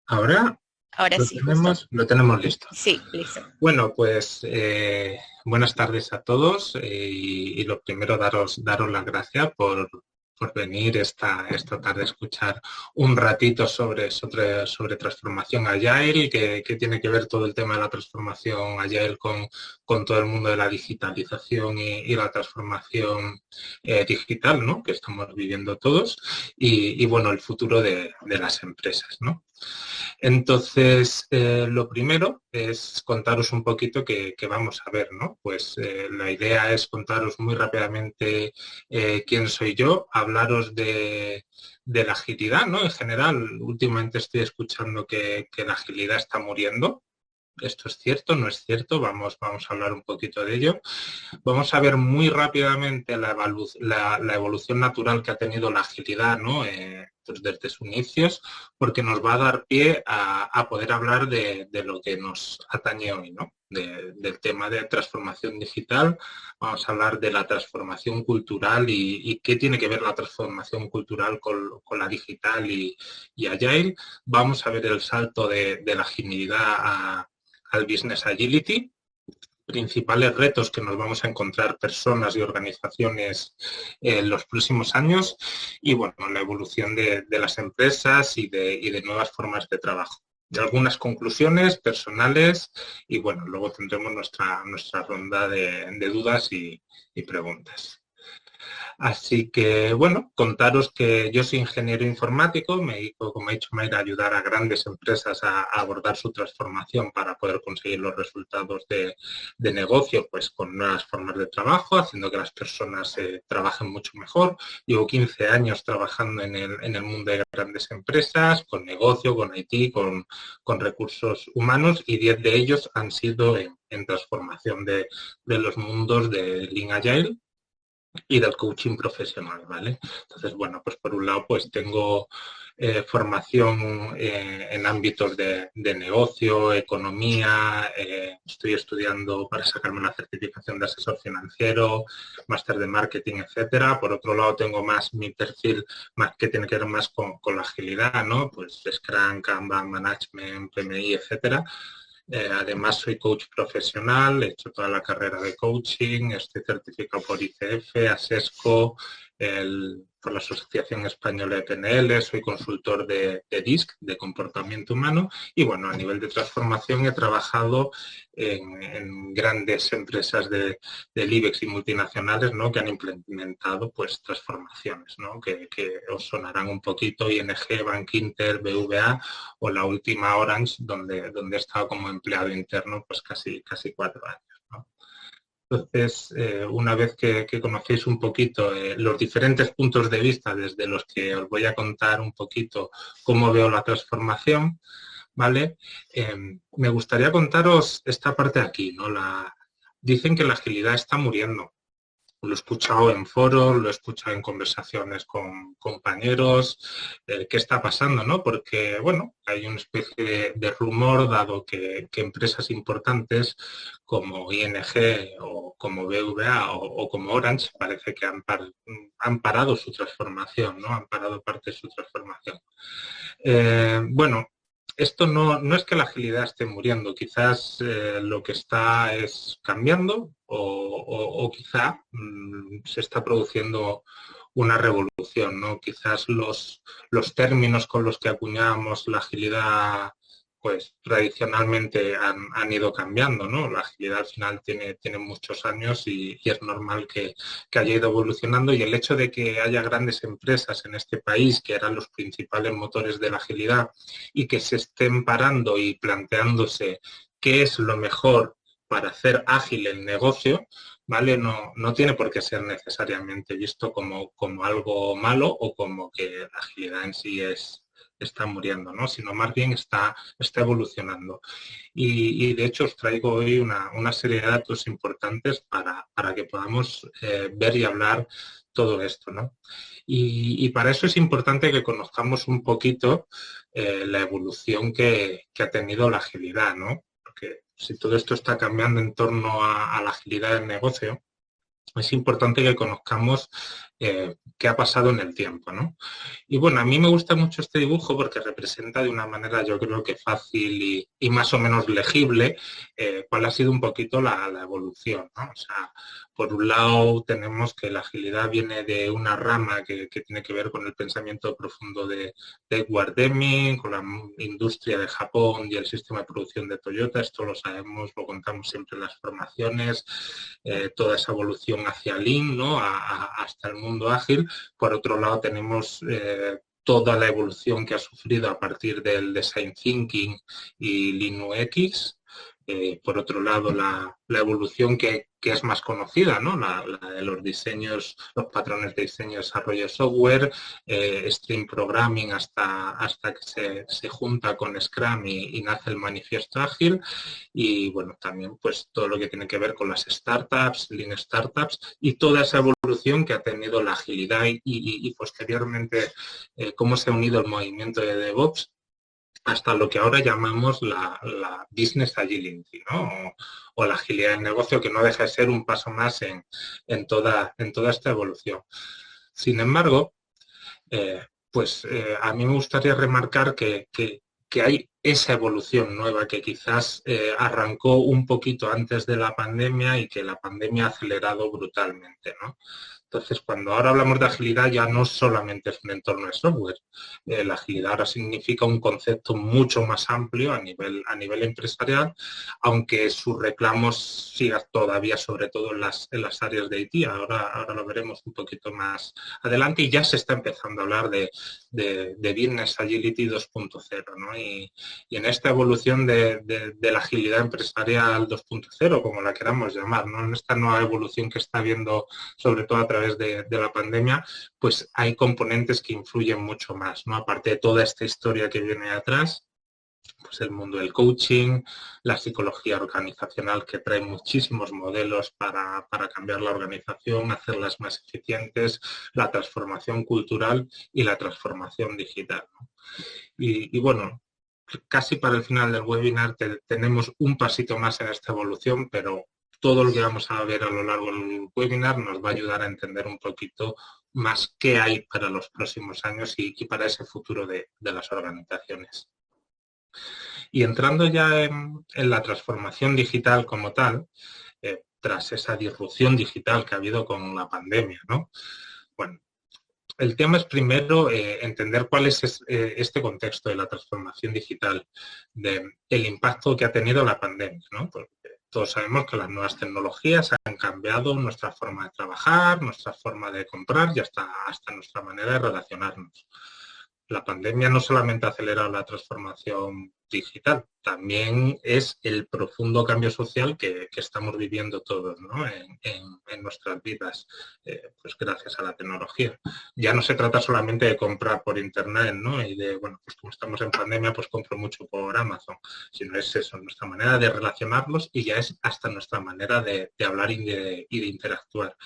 Ahora Ahora lo sí, justo. tenemos, lo tenemos listo. Sí, listo. Bueno, pues buenas tardes a todos y lo primero daros las gracias por venir esta tarde a escuchar un ratito sobre transformación Agile, que tiene que ver todo el tema de la transformación Agile con todo el mundo de la digitalización y la transformación digital, ¿no? Que estamos viviendo todos y bueno, el futuro de las empresas, ¿no? Entonces, lo primero es contaros un poquito que vamos a ver, ¿no? Pues la idea es contaros muy rápidamente quién soy yo, hablaros de la agilidad, ¿no? En general, últimamente estoy escuchando que la agilidad está muriendo. ¿Esto es cierto? ¿No es cierto? Vamos a hablar un poquito de ello. Vamos a ver muy rápidamente la evolución natural que ha tenido la agilidad, ¿no? Pues desde sus inicios, porque nos va a dar pie a poder hablar de lo que nos atañe hoy, ¿no? Del tema de transformación digital. Vamos a hablar de la transformación cultural y qué tiene que ver la transformación cultural con la digital y Agile. Vamos a ver el salto de la agilidad al Business Agility, principales retos que nos vamos a encontrar personas y organizaciones en los próximos años y bueno, la evolución de las empresas y de nuevas formas de trabajo. De algunas conclusiones personales y bueno, luego tendremos nuestra ronda de dudas y preguntas. Así que, bueno, contaros que yo soy ingeniero informático, me dedico, como ha dicho Mayra, a ayudar a grandes empresas a abordar su transformación para poder conseguir los resultados de negocio, pues con nuevas formas de trabajo, haciendo que las personas trabajen mucho mejor. Llevo 15 años trabajando en el mundo de grandes empresas, con negocio, con IT, con recursos humanos y 10 de ellos han sido en transformación de los mundos de Lean Agile y del coaching profesional, ¿vale? Entonces, bueno, pues por un lado, pues tengo formación en ámbitos de negocio, economía, estoy estudiando para sacarme la certificación de asesor financiero, máster de marketing, etcétera. Por otro lado, tengo más mi perfil más que tiene que ver más con la agilidad, ¿no? Pues Scrum, Kanban, Management, PMI, etcétera. Además, soy coach profesional, he hecho toda la carrera de coaching, estoy certificado por ICF, ASESCO, por la Asociación Española de PNL, soy consultor de DISC, de comportamiento humano, y bueno, a nivel de transformación he trabajado en grandes empresas del IBEX y multinacionales, ¿no? Que han implementado pues transformaciones, ¿no? Que os sonarán un poquito, ING, Bank Inter, BVA o la última Orange, donde he estado como empleado interno pues casi 4 años, ¿no? Entonces, una vez que conocéis un poquito los diferentes puntos de vista desde los que os voy a contar un poquito cómo veo la transformación, ¿vale? Me gustaría contaros esta parte de aquí, ¿no? Dicen que la agilidad está muriendo. Lo he escuchado en foros, lo he escuchado en conversaciones con compañeros, qué está pasando, ¿no? Porque, bueno, hay una especie de rumor dado que empresas importantes como ING o como BVA o como Orange parece que han parado su transformación, ¿no? Han parado parte de su transformación. Bueno, esto no es que la agilidad esté muriendo, quizás lo que está es cambiando o quizá se está produciendo una revolución, ¿no? Quizás los términos con los que acuñábamos la agilidad pues tradicionalmente han ido cambiando, ¿no? La agilidad al final tiene muchos años y es normal que haya ido evolucionando y el hecho de que haya grandes empresas en este país que eran los principales motores de la agilidad y que se estén parando y planteándose qué es lo mejor para hacer ágil el negocio, ¿vale? No tiene por qué ser necesariamente visto como algo malo o como que la agilidad en sí está muriendo, ¿no? Sino más bien está evolucionando. Y de hecho os traigo hoy una serie de datos importantes para que podamos ver y hablar todo esto, ¿no? Y para eso es importante que conozcamos un poquito la evolución que ha tenido la agilidad, ¿no? Porque si todo esto está cambiando en torno a la agilidad del negocio, es importante que conozcamos qué ha pasado en el tiempo, ¿no? Y bueno, a mí me gusta mucho este dibujo porque representa de una manera, yo creo que fácil y más o menos legible, cuál ha sido un poquito la evolución, ¿no? O sea, por un lado tenemos que la agilidad viene de una rama que tiene que ver con el pensamiento profundo de Edward Deming, con la industria de Japón y el sistema de producción de Toyota. Esto lo sabemos, lo contamos siempre en las formaciones, toda esa evolución hacia Lean, ¿no? Hasta el mundo ágil. Por otro lado tenemos toda la evolución que ha sufrido a partir del Design Thinking y Lean UX. Por otro lado, la evolución que es más conocida, ¿no? La de los diseños, los patrones de diseño y desarrollo de software, Stream Programming hasta que se junta con Scrum y nace el manifiesto ágil. Y bueno, también pues todo lo que tiene que ver con las startups, Lean Startups y toda esa evolución que ha tenido la agilidad y posteriormente cómo se ha unido el movimiento de DevOps hasta lo que ahora llamamos la business agility, ¿no? O la agilidad del negocio, que no deja de ser un paso más en toda esta evolución. Sin embargo, a mí me gustaría remarcar que hay esa evolución nueva que quizás arrancó un poquito antes de la pandemia y que la pandemia ha acelerado brutalmente, ¿no? Entonces, cuando ahora hablamos de agilidad, ya no solamente es un entorno de software. La agilidad ahora significa un concepto mucho más amplio a nivel empresarial, aunque sus reclamos sigan todavía, sobre todo en las áreas de IT. Ahora lo veremos un poquito más adelante y ya se está empezando a hablar de Business Agility 2.0, ¿no? Y en esta evolución de la agilidad empresarial 2.0, como la queramos llamar, ¿no? En esta nueva evolución que está habiendo, sobre todo a través de la pandemia, pues hay componentes que influyen mucho más, ¿no? Aparte de toda esta historia que viene atrás, pues el mundo del coaching, la psicología organizacional que trae muchísimos modelos para cambiar la organización, hacerlas más eficientes, la transformación cultural y la transformación digital, ¿no? Y bueno, casi para el final del webinar tenemos un pasito más en esta evolución, pero todo lo que vamos a ver a lo largo del webinar nos va a ayudar a entender un poquito más qué hay para los próximos años y para ese futuro de las organizaciones. Y entrando ya en la transformación digital como tal, tras esa disrupción digital que ha habido con la pandemia, ¿no? Bueno, el tema es primero entender cuál es este contexto de la transformación digital, el impacto que ha tenido la pandemia, ¿no? Porque todos sabemos que las nuevas tecnologías han cambiado nuestra forma de trabajar, nuestra forma de comprar y hasta nuestra manera de relacionarnos. La pandemia no solamente ha acelerado la transformación digital, también es el profundo cambio social que estamos viviendo todos, ¿no? en nuestras vidas, pues gracias a la tecnología. Ya no se trata solamente de comprar por internet, ¿no? Y de, bueno, pues como estamos en pandemia, pues compro mucho por Amazon, sino es eso, nuestra manera de relacionarnos y ya es hasta nuestra manera de hablar y de interactuar.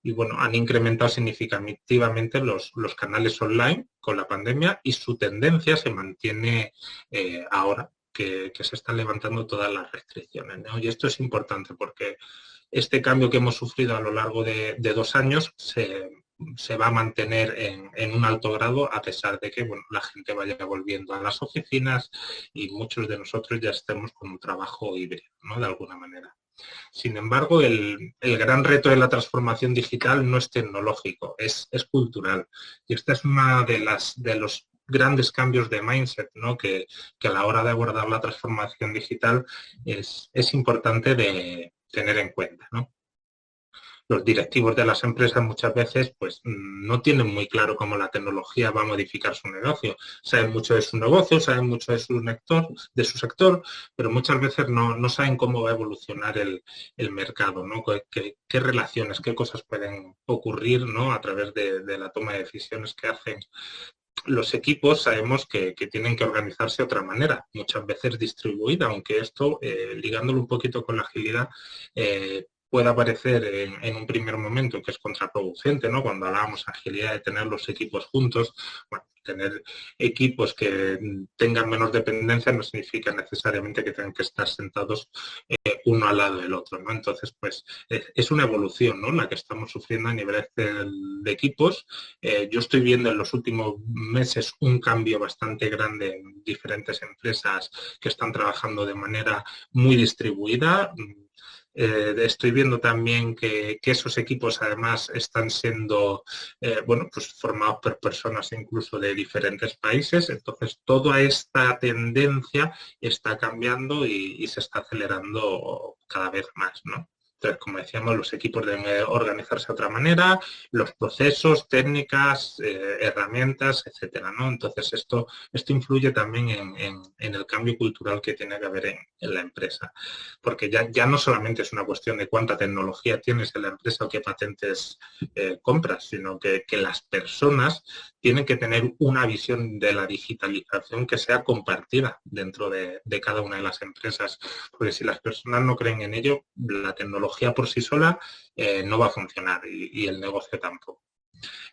Y bueno, han incrementado significativamente los canales online con la pandemia y su tendencia se mantiene ahora que se están levantando todas las restricciones, ¿no? Y esto es importante porque este cambio que hemos sufrido a lo largo de 2 años se va a mantener en un alto grado a pesar de que bueno, la gente vaya volviendo a las oficinas y muchos de nosotros ya estemos con un trabajo híbrido, ¿no? De alguna manera. Sin embargo, el gran reto de la transformación digital no es tecnológico, es cultural. Y esta es una de los grandes cambios de mindset, ¿no? que a la hora de abordar la transformación digital es importante de tener en cuenta, ¿no? Los directivos de las empresas muchas veces pues no tienen muy claro cómo la tecnología va a modificar su negocio. Saben mucho de su negocio, saben mucho de su sector, pero muchas veces no saben cómo va a evolucionar el mercado, ¿no? Qué relaciones, qué cosas pueden ocurrir, ¿no? A través de la toma de decisiones que hacen. Los equipos sabemos que tienen que organizarse de otra manera, muchas veces distribuida, aunque esto, ligándolo un poquito con la agilidad, pueda parecer en un primer momento que es contraproducente, ¿no? Cuando hablábamos de agilidad, de tener los equipos juntos, bueno, tener equipos que tengan menos dependencia no significa necesariamente que tengan que estar sentados uno al lado del otro, ¿no? Entonces, pues es una evolución, ¿no? La que estamos sufriendo a nivel de equipos. Yo estoy viendo en los últimos meses un cambio bastante grande en diferentes empresas que están trabajando de manera muy distribuida. Estoy viendo también que esos equipos además están siendo bueno, pues formados por personas incluso de diferentes países. Entonces, toda esta tendencia está cambiando y se está acelerando cada vez más, ¿no? Entonces, como decíamos, los equipos deben organizarse de otra manera, los procesos, técnicas, herramientas, etcétera, ¿no? Entonces, esto influye también en el cambio cultural que tiene que haber en la empresa. Porque ya no solamente es una cuestión de cuánta tecnología tienes en la empresa o qué patentes compras, sino que las personas tienen que tener una visión de la digitalización que sea compartida dentro de cada una de las empresas. Porque si las personas no creen en ello, la tecnología por sí sola no va a funcionar y el negocio tampoco.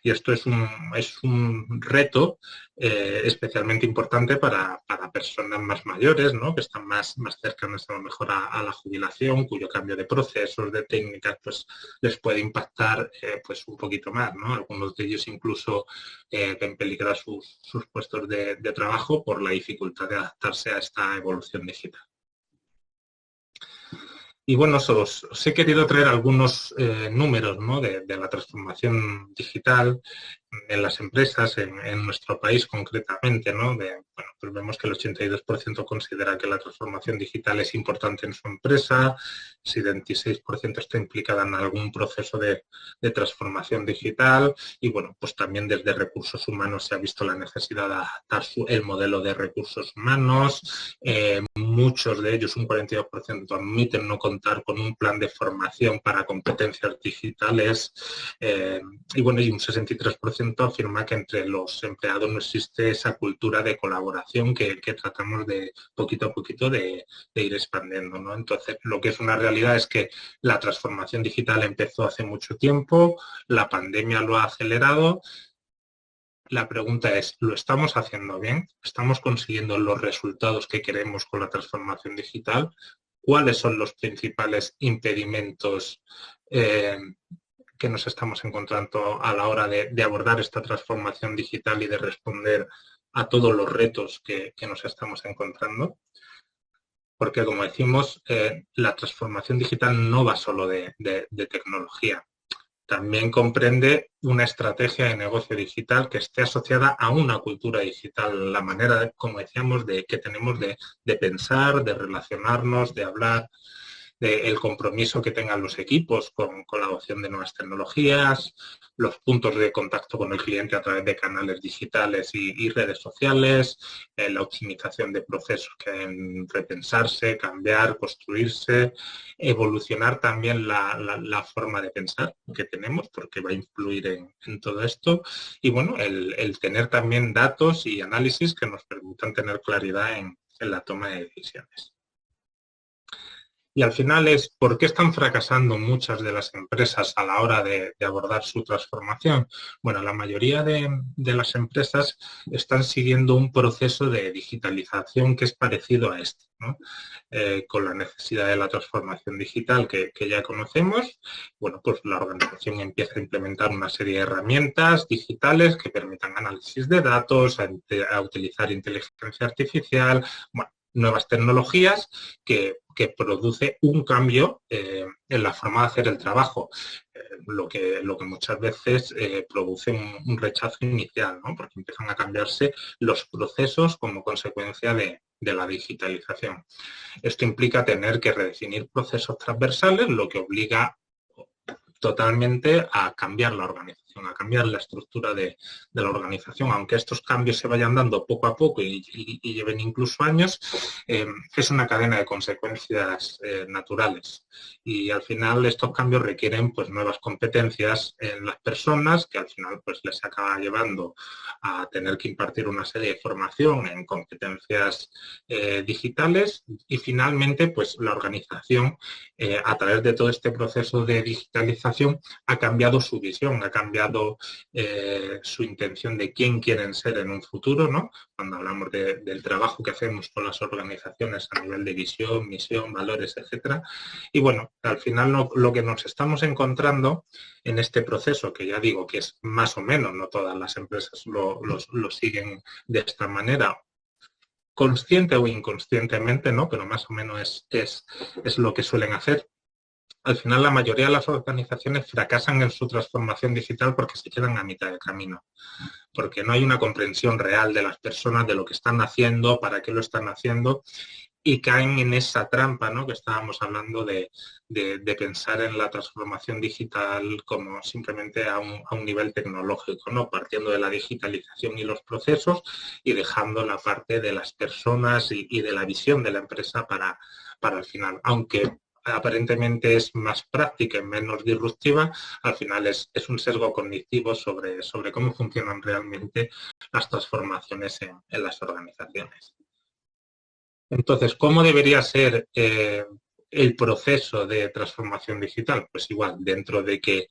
Y esto es un reto especialmente importante para personas más mayores, ¿no? Que están más cercanas a lo mejor a la jubilación, cuyo cambio de procesos, de técnicas, pues les puede impactar pues un poquito más, ¿no? Algunos de ellos incluso ven peligrar sus puestos de trabajo por la dificultad de adaptarse a esta evolución digital. Y bueno, os he querido traer algunos números, ¿no? de la transformación digital en las empresas, en nuestro país concretamente, ¿no? Bueno, pues vemos que el 82% considera que la transformación digital es importante en su empresa, el 76% está implicada en algún proceso de transformación digital y bueno, pues también desde recursos humanos se ha visto la necesidad de adaptar el modelo de recursos humanos. Muchos de ellos, un 42%, admiten no contar con un plan de formación para competencias digitales y bueno, y un 63% afirma que entre los empleados no existe esa cultura de colaboración que tratamos de poquito a poquito de ir expandiendo, ¿no? Entonces, lo que es una realidad es que la transformación digital empezó hace mucho tiempo, la pandemia lo ha acelerado. La pregunta es, ¿lo estamos haciendo bien? ¿Estamos consiguiendo los resultados que queremos con la transformación digital? ¿Cuáles son los principales impedimentos que nos estamos encontrando a la hora de abordar esta transformación digital y de responder a todos los retos que nos estamos encontrando? Porque, como decimos, la transformación digital no va solo de tecnología. También comprende una estrategia de negocio digital que esté asociada a una cultura digital, la manera, como decíamos, que tenemos de pensar, de relacionarnos, de hablar, el compromiso que tengan los equipos con la adopción de nuevas tecnologías, los puntos de contacto con el cliente a través de canales digitales y redes sociales, la optimización de procesos que deben repensarse, cambiar, construirse, evolucionar también la forma de pensar que tenemos, porque va a influir en todo esto, y bueno, el tener también datos y análisis que nos permitan tener claridad en la toma de decisiones. Y al final es por qué están fracasando muchas de las empresas a la hora de abordar su transformación. Bueno, la mayoría de las empresas están siguiendo un proceso de digitalización que es parecido a este, ¿no? Con la necesidad de la transformación digital que ya conocemos, bueno, pues la organización empieza a implementar una serie de herramientas digitales que permitan análisis de datos, a utilizar inteligencia artificial, bueno, nuevas tecnologías que produce un cambio en la forma de hacer el trabajo, lo que muchas veces produce un rechazo inicial, ¿no? Porque empiezan a cambiarse los procesos como consecuencia de la digitalización. Esto implica tener que redefinir procesos transversales, lo que obliga totalmente a cambiar la organización organización, a cambiar la estructura de la organización, aunque estos cambios se vayan dando poco a poco y lleven incluso años, es una cadena de consecuencias naturales. Y al final estos cambios requieren pues nuevas competencias en las personas, que al final pues les acaba llevando a tener que impartir una serie de formación en competencias digitales, y finalmente pues la organización a través de todo este proceso de digitalización ha cambiado su visión, ha cambiado su intención de quién quieren ser en un futuro, ¿no? Cuando hablamos del trabajo que hacemos con las organizaciones a nivel de visión, misión, valores, etcétera. Y bueno, al final lo que nos estamos encontrando en este proceso, que ya digo que es más o menos, no todas las empresas lo siguen de esta manera, consciente o inconscientemente, ¿no? Pero más o menos es lo que suelen hacer. Al final la mayoría de las organizaciones fracasan en su transformación digital porque se quedan a mitad de camino, porque no hay una comprensión real de las personas, de lo que están haciendo, para qué lo están haciendo, y caen en esa trampa, ¿no? Que estábamos hablando de pensar en la transformación digital como simplemente a un nivel tecnológico, ¿no? Partiendo de la digitalización y los procesos y dejando la parte de las personas y de la visión de la empresa para el final. Aunque aparentemente es más práctica y menos disruptiva, al final es un sesgo cognitivo sobre cómo funcionan realmente las transformaciones en las organizaciones. Entonces, ¿cómo debería ser el proceso de transformación digital? Pues igual, dentro de que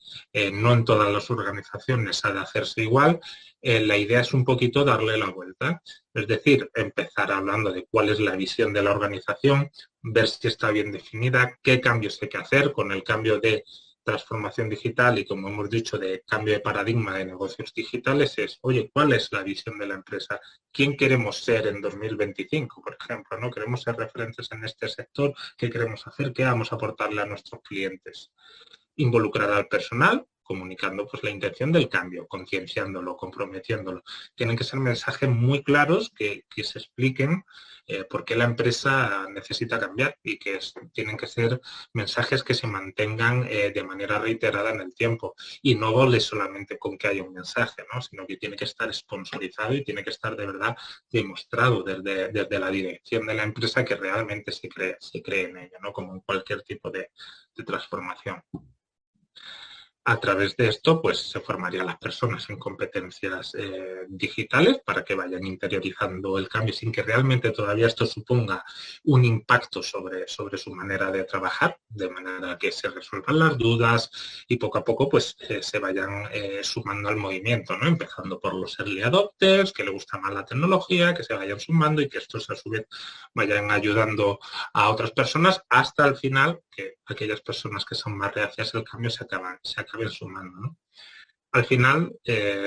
no en todas las organizaciones ha de hacerse igual, la idea es un poquito darle la vuelta. Es decir, empezar hablando de cuál es la visión de la organización, ver si está bien definida, qué cambios hay que hacer con el cambio de transformación digital y, como hemos dicho, de cambio de paradigma de negocios digitales. Es, oye, ¿cuál es la visión de la empresa? ¿Quién queremos ser en 2025, por ejemplo? ¿No? ¿Queremos ser referentes en este sector? ¿Qué queremos hacer? ¿Qué vamos a aportarle a nuestros clientes? Involucrar al personal, comunicando pues la intención del cambio, concienciándolo, comprometiéndolo. Tienen que ser mensajes muy claros que se expliquen por qué la empresa necesita cambiar, y que tienen que ser mensajes que se mantengan de manera reiterada en el tiempo, y no vale solamente con que haya un mensaje, ¿no? Sino que tiene que estar sponsorizado y tiene que estar de verdad demostrado desde la dirección de la empresa que realmente se cree en ella, ¿no? Como en cualquier tipo de transformación. A través de esto, pues se formarían las personas en competencias digitales para que vayan interiorizando el cambio sin que realmente todavía esto suponga un impacto sobre su manera de trabajar, de manera que se resuelvan las dudas y poco a poco pues se vayan sumando al movimiento, ¿no? Empezando por los early adopters, que le gusta más la tecnología, que se vayan sumando y que estos a su vez vayan ayudando a otras personas hasta el final que aquellas personas que son más reacias al cambio se acaben sumando, ¿no? Al final,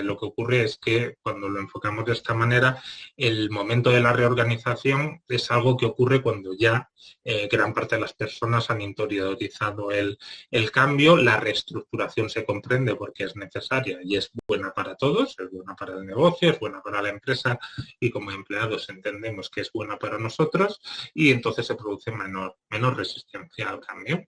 lo que ocurre es que cuando lo enfocamos de esta manera, el momento de la reorganización es algo que ocurre cuando ya gran parte de las personas han interiorizado el cambio, la reestructuración se comprende porque es necesaria y es buena para todos, es buena para el negocio, es buena para la empresa y como empleados entendemos que es buena para nosotros, y entonces se produce menor resistencia al cambio.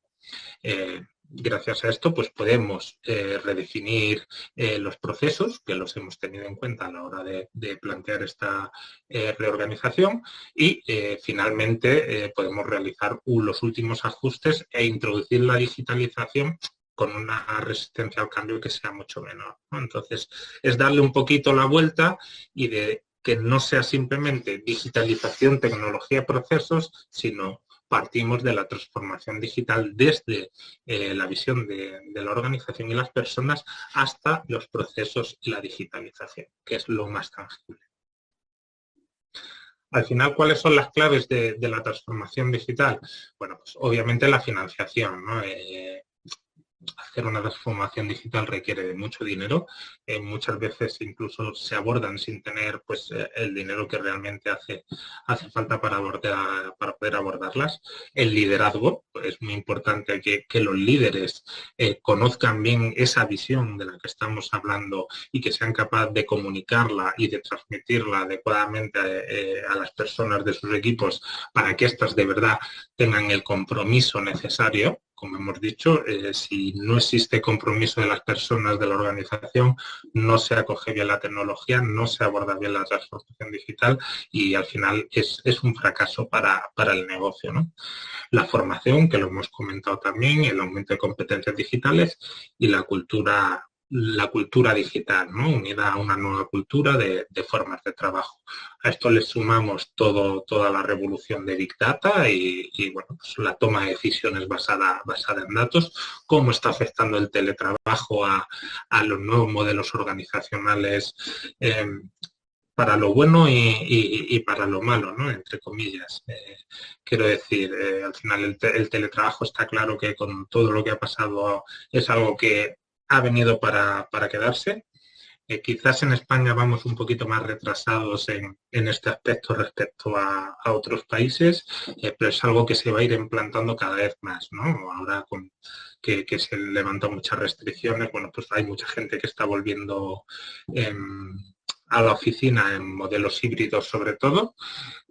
Gracias a esto pues podemos redefinir los procesos, que los hemos tenido en cuenta a la hora de plantear esta reorganización, y finalmente podemos realizar los últimos ajustes e introducir la digitalización con una resistencia al cambio que sea mucho menor, ¿no? Entonces es darle un poquito la vuelta y de que no sea simplemente digitalización, tecnología, procesos, sino partimos de la transformación digital desde la visión de la organización y las personas hasta los procesos y la digitalización, que es lo más tangible. Al final, ¿cuáles son las claves de la transformación digital? Bueno, pues obviamente la financiación, ¿no? Hacer una transformación digital requiere de mucho dinero, muchas veces incluso se abordan sin tener pues el dinero que realmente hace falta para poder abordarlas. El liderazgo, pues, es muy importante que los líderes conozcan bien esa visión de la que estamos hablando y que sean capaces de comunicarla y de transmitirla adecuadamente a las personas de sus equipos para que éstas de verdad tengan el compromiso necesario como hemos dicho, si no existe compromiso de las personas de la organización, no se acoge bien la tecnología, no se aborda bien la transformación digital y al final es un fracaso para el negocio, ¿no? La formación, que lo hemos comentado también, el aumento de competencias digitales y la cultura digital, ¿no? Unida a una nueva cultura de formas de trabajo. A esto le sumamos toda la revolución de Big Data y bueno, pues la toma de decisiones basada en datos, cómo está afectando el teletrabajo a los nuevos modelos organizacionales para lo bueno y para lo malo, ¿no? Entre comillas. Quiero decir, al final el teletrabajo está claro que con todo lo que ha pasado es algo que ha venido para quedarse. Quizás en España vamos un poquito más retrasados en este aspecto respecto a otros países, pero es algo que se va a ir implantando cada vez más, ¿no? Ahora que se levantan muchas restricciones, bueno, pues hay mucha gente que está volviendo a la oficina en modelos híbridos sobre todo,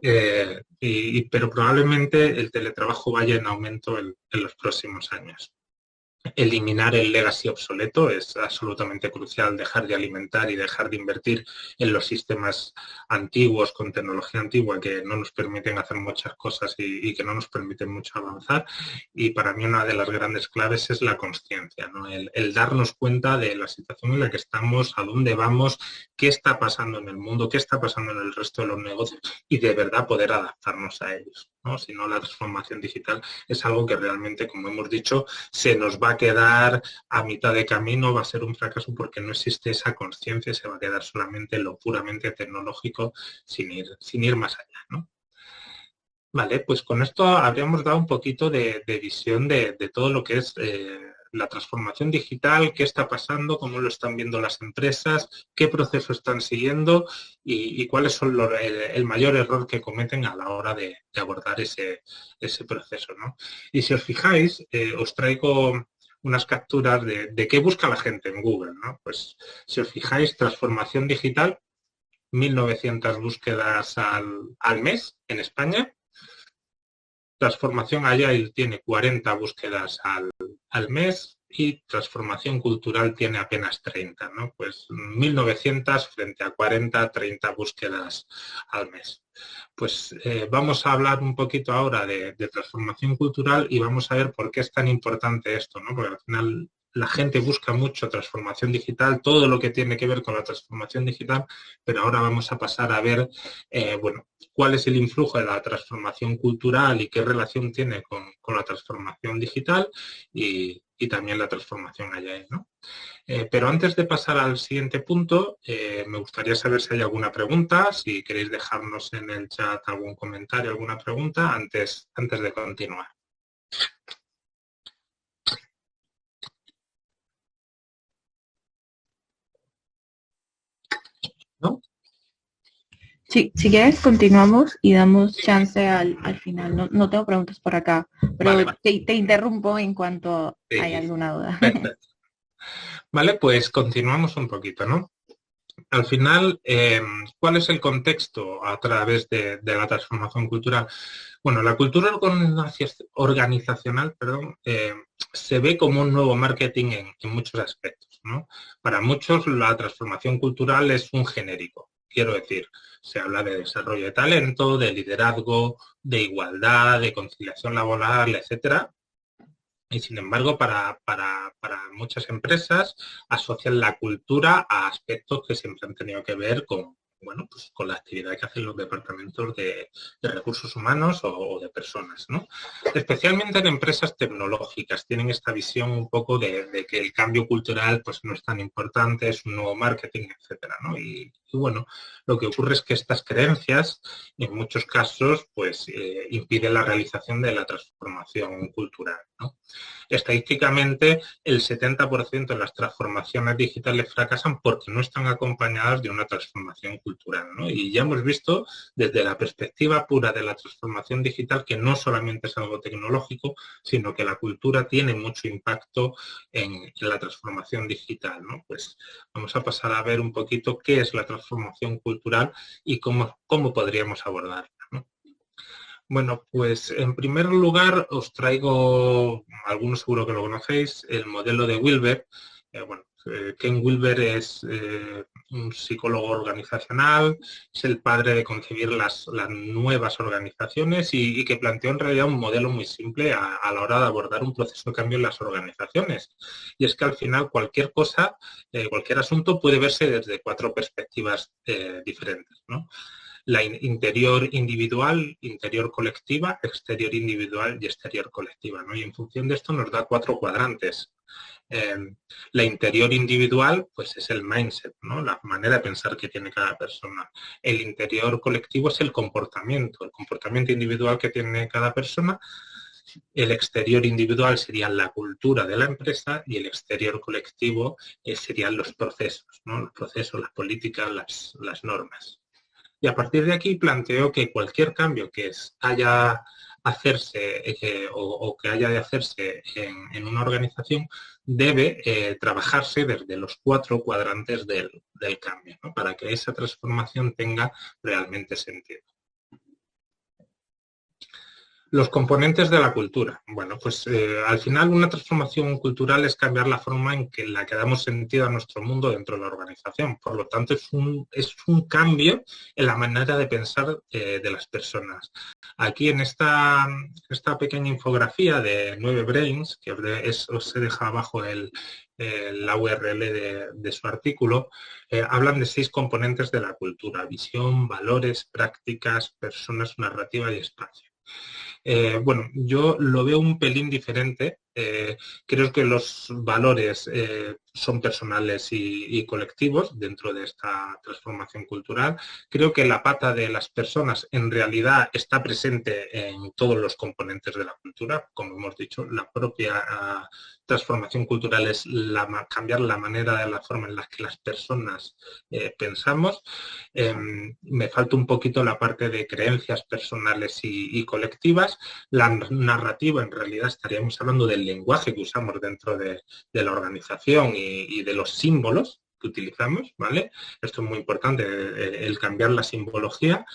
pero probablemente el teletrabajo vaya en aumento en los próximos años. Eliminar el legacy obsoleto es absolutamente crucial, dejar de alimentar y dejar de invertir en los sistemas antiguos con tecnología antigua que no nos permiten hacer muchas cosas y que no nos permiten mucho avanzar. Y para mí una de las grandes claves es la consciencia, ¿no? El darnos cuenta de la situación en la que estamos, a dónde vamos, qué está pasando en el mundo, qué está pasando en el resto de los negocios y de verdad poder adaptarnos a ellos, ¿no? Si no, la transformación digital es algo que realmente, como hemos dicho, se nos va a quedar a mitad de camino, va a ser un fracaso porque no existe esa conciencia, se va a quedar solamente en lo puramente tecnológico sin ir más allá, ¿no? Vale, pues con esto habríamos dado un poquito de visión de todo lo que es la transformación digital, qué está pasando, cómo lo están viendo las empresas, qué proceso están siguiendo y cuáles son el mayor error que cometen a la hora de abordar ese proceso, ¿no? Y si os fijáis, os traigo unas capturas de qué busca la gente en Google, ¿no? Pues si os fijáis, transformación digital, 1.900 búsquedas al mes en España. Transformación Agile tiene 40 búsquedas al mes y transformación cultural tiene apenas 30, ¿no? Pues 1.900 frente a 40, 30 búsquedas al mes. Pues vamos a hablar un poquito ahora de transformación cultural y vamos a ver por qué es tan importante esto, ¿no? Porque al final la gente busca mucho transformación digital, todo lo que tiene que ver con la transformación digital, pero ahora vamos a pasar a ver, bueno, cuál es el influjo de la transformación cultural y qué relación tiene con la transformación digital y también la transformación agile, ¿no? Pero antes de pasar al siguiente punto, me gustaría saber si hay alguna pregunta, si queréis dejarnos en el chat algún comentario, alguna pregunta antes de continuar. ¿No? Sí, si quieres continuamos y damos chance al final. No tengo preguntas por acá, pero vale. Te interrumpo en cuanto hay alguna duda. Perfecto. Vale, pues continuamos un poquito, ¿no? Al final, ¿cuál es el contexto a través de la transformación cultural? Bueno, la cultura organizacional, se ve como un nuevo marketing en muchos aspectos, ¿no? Para muchos la transformación cultural es un genérico. Quiero decir, se habla de desarrollo de talento, de liderazgo, de igualdad, de conciliación laboral, etcétera. Y sin embargo, para muchas empresas asocian la cultura a aspectos que siempre han tenido que ver con, bueno, pues con la actividad que hacen los departamentos de recursos humanos o de personas, ¿no? Especialmente en empresas tecnológicas tienen esta visión un poco de que el cambio cultural pues no es tan importante, es un nuevo marketing, etcétera, ¿no? Y bueno, lo que ocurre es que estas creencias en muchos casos pues impiden la realización de la transformación cultural, ¿no? Estadísticamente, el 70% de las transformaciones digitales fracasan porque no están acompañadas de una transformación cultural, ¿no? Y ya hemos visto desde la perspectiva pura de la transformación digital que no solamente es algo tecnológico, sino que la cultura tiene mucho impacto en la transformación digital, ¿no? Pues vamos a pasar a ver un poquito qué es la transformación cultural y cómo podríamos abordarla, ¿no? Bueno, pues en primer lugar os traigo, algunos seguro que lo conocéis, el modelo de Wilber. Ken Wilber es un psicólogo organizacional, es el padre de concebir las nuevas organizaciones y que planteó en realidad un modelo muy simple a la hora de abordar un proceso de cambio en las organizaciones. Y es que al final cualquier cosa, cualquier asunto puede verse desde 4 perspectivas diferentes, ¿no? La interior individual, interior colectiva, exterior individual y exterior colectiva, ¿no? Y en función de esto nos da 4 cuadrantes. La interior individual, pues es el mindset, ¿no? La manera de pensar que tiene cada persona. El interior colectivo es el comportamiento individual que tiene cada persona. El exterior individual sería la cultura de la empresa y el exterior colectivo serían los procesos, ¿no? Los procesos, las políticas, las normas. Y a partir de aquí planteo que cualquier cambio que haya de hacerse en una organización debe trabajarse desde los 4 cuadrantes del cambio, ¿no? Para que esa transformación tenga realmente sentido. Los componentes de la cultura. Bueno, pues al final una transformación cultural es cambiar la forma en la que damos sentido a nuestro mundo dentro de la organización. Por lo tanto, es un cambio en la manera de pensar de las personas. Aquí en esta pequeña infografía de 9 Brains, que os he dejado abajo la URL de su artículo, hablan de 6 componentes de la cultura: visión, valores, prácticas, personas, narrativa y espacio. Yo lo veo un pelín diferente. Creo que los valores son personales y colectivos dentro de esta transformación cultural. Creo que la pata de las personas en realidad está presente en todos los componentes de la cultura. Como hemos dicho, la propia transformación cultural es cambiar la manera de la forma en la que las personas pensamos. Me falta un poquito la parte de creencias personales y colectivas. La narrativa, en realidad estaríamos hablando del lenguaje que usamos dentro de la organización y de los símbolos que utilizamos, ¿vale? Esto es muy importante, el cambiar la simbología.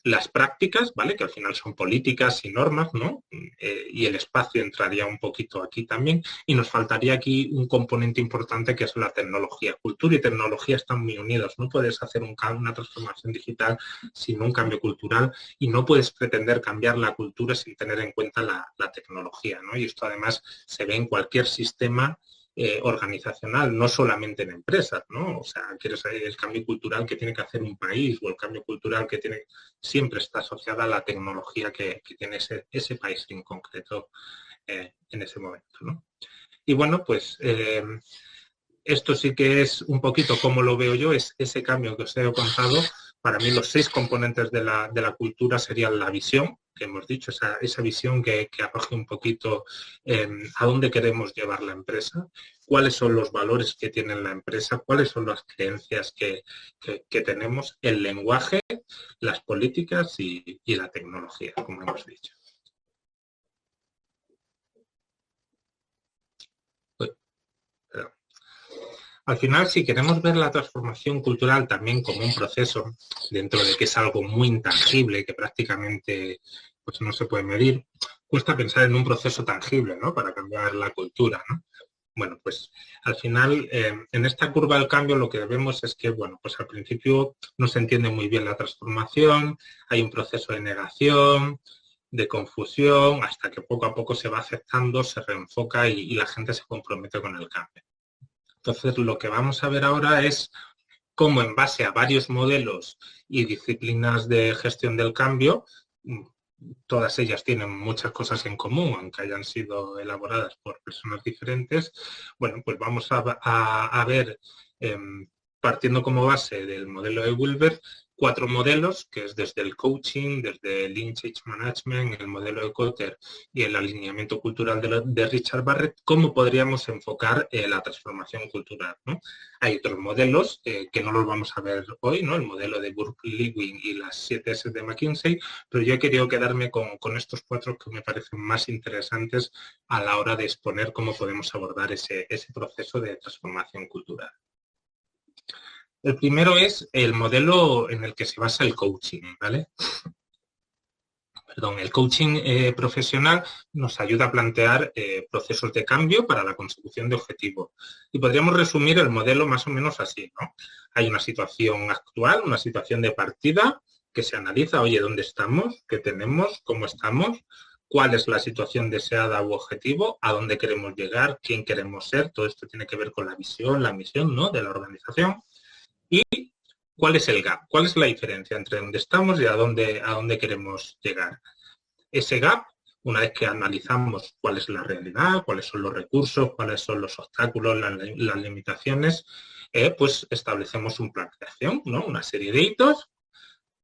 Las prácticas, ¿vale? Que al final son políticas y normas, ¿no? Y el espacio entraría un poquito aquí también. Y nos faltaría aquí un componente importante que es la tecnología. Cultura y tecnología están muy unidos. No puedes hacer una transformación digital sin un cambio cultural y no puedes pretender cambiar la cultura sin tener en cuenta la tecnología, ¿no? Y esto además se ve en cualquier sistema organizacional, no solamente en empresas, ¿no? O sea, quieres saber el cambio cultural que tiene que hacer un país o el cambio cultural que tiene, siempre está asociada a la tecnología que tiene ese país en concreto en ese momento, ¿no? Y bueno, pues esto sí que es un poquito como lo veo yo, es ese cambio que os he contado. Para mí los 6 componentes de la cultura serían la visión, que hemos dicho, esa visión que arroje un poquito a dónde queremos llevar la empresa, cuáles son los valores que tiene la empresa, cuáles son las creencias que tenemos, el lenguaje, las políticas y la tecnología, como hemos dicho. Al final, si queremos ver la transformación cultural también como un proceso, dentro de que es algo muy intangible, que prácticamente pues, no se puede medir, cuesta pensar en un proceso tangible, ¿no? Para cambiar la cultura, ¿no? Bueno, pues al final, en esta curva del cambio lo que vemos es que, bueno, pues al principio no se entiende muy bien la transformación, hay un proceso de negación, de confusión, hasta que poco a poco se va aceptando, se reenfoca y la gente se compromete con el cambio. Entonces, lo que vamos a ver ahora es cómo en base a varios modelos y disciplinas de gestión del cambio, todas ellas tienen muchas cosas en común, aunque hayan sido elaboradas por personas diferentes, bueno, pues vamos a ver, partiendo como base del modelo de Wilber, 4 modelos, que es desde el coaching, desde el Lean Change Management, el modelo de Kotter y el alineamiento cultural de Richard Barrett, cómo podríamos enfocar la transformación cultural, ¿no? Hay otros modelos que no los vamos a ver hoy, ¿no? El modelo de Burke-Lewin y las 7 S de McKinsey, pero yo he querido quedarme con estos 4 que me parecen más interesantes a la hora de exponer cómo podemos abordar ese proceso de transformación cultural. El primero es el modelo en el que se basa el coaching, ¿vale? el coaching profesional nos ayuda a plantear procesos de cambio para la consecución de objetivos. Y podríamos resumir el modelo más o menos así, ¿no? Hay una situación actual, una situación de partida que se analiza, oye, ¿dónde estamos? ¿Qué tenemos? ¿Cómo estamos? ¿Cuál es la situación deseada u objetivo? ¿A dónde queremos llegar? ¿Quién queremos ser? Todo esto tiene que ver con la visión, la misión, ¿no?, de la organización. Y ¿cuál es el gap? ¿Cuál es la diferencia entre dónde estamos y a dónde queremos llegar? Ese gap, una vez que analizamos cuál es la realidad, cuáles son los recursos, cuáles son los obstáculos, las limitaciones, pues establecemos un plan de acción, ¿no?, una serie de hitos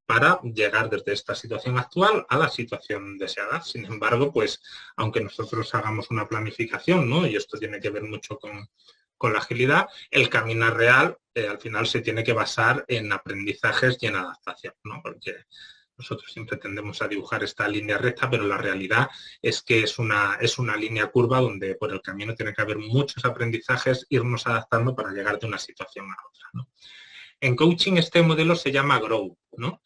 para llegar desde esta situación actual a la situación deseada. Sin embargo, pues aunque nosotros hagamos una planificación, ¿no?, y esto tiene que ver mucho con la agilidad, el caminar real al final se tiene que basar en aprendizajes y en adaptación, ¿no?, porque nosotros siempre tendemos a dibujar esta línea recta, pero la realidad es que es una línea curva donde por el camino tiene que haber muchos aprendizajes, irnos adaptando para llegar de una situación a otra, ¿no? En coaching este modelo se llama GROW, ¿no?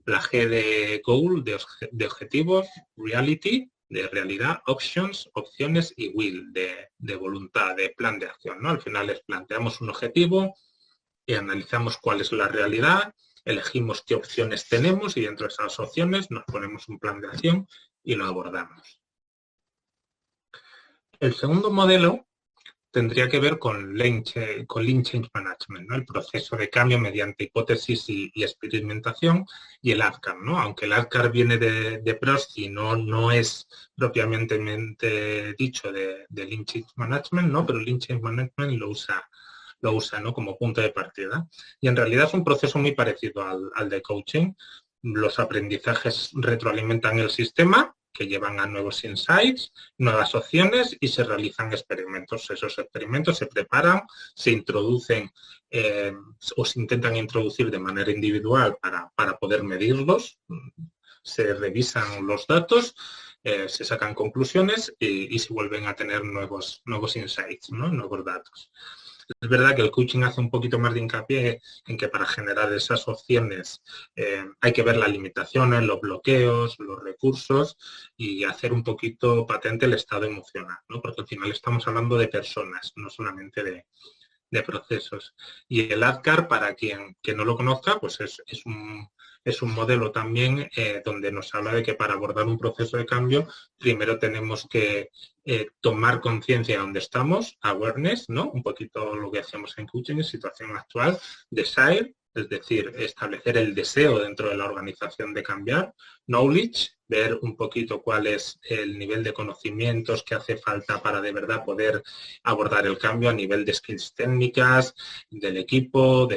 La G de goal, de objetivos, reality, de realidad, options, opciones, y will, de voluntad, de plan de acción, ¿no? Al final les planteamos un objetivo y analizamos cuál es la realidad, elegimos qué opciones tenemos y dentro de esas opciones nos ponemos un plan de acción y lo abordamos. El segundo modelo tendría que ver con Lean Change Management, ¿no?, el proceso de cambio mediante hipótesis y experimentación, y el ADKAR, ¿no? Aunque el ADKAR viene de Prost y no es propiamente dicho de Lean Change Management, ¿no?, pero Lean Change Management lo usa, ¿no?, como punto de partida. Y en realidad es un proceso muy parecido al de coaching. Los aprendizajes retroalimentan el sistema, que llevan a nuevos insights, nuevas opciones, y se realizan experimentos. Esos experimentos se preparan, se introducen o se intentan introducir de manera individual para poder medirlos, se revisan los datos, se sacan conclusiones y se vuelven a tener nuevos insights, ¿no?, nuevos datos. Es verdad que el coaching hace un poquito más de hincapié en que para generar esas opciones hay que ver las limitaciones, los bloqueos, los recursos, y hacer un poquito patente el estado emocional, ¿no?, porque al final estamos hablando de personas, no solamente de procesos. Y el ADKAR, para quien no lo conozca, pues es un modelo también donde nos habla de que para abordar un proceso de cambio, primero tenemos que tomar conciencia de dónde estamos, awareness, ¿no?, un poquito lo que hacemos en coaching, en situación actual, desire, es decir, establecer el deseo dentro de la organización de cambiar, knowledge, ver un poquito cuál es el nivel de conocimientos que hace falta para de verdad poder abordar el cambio a nivel de skills técnicas, del equipo,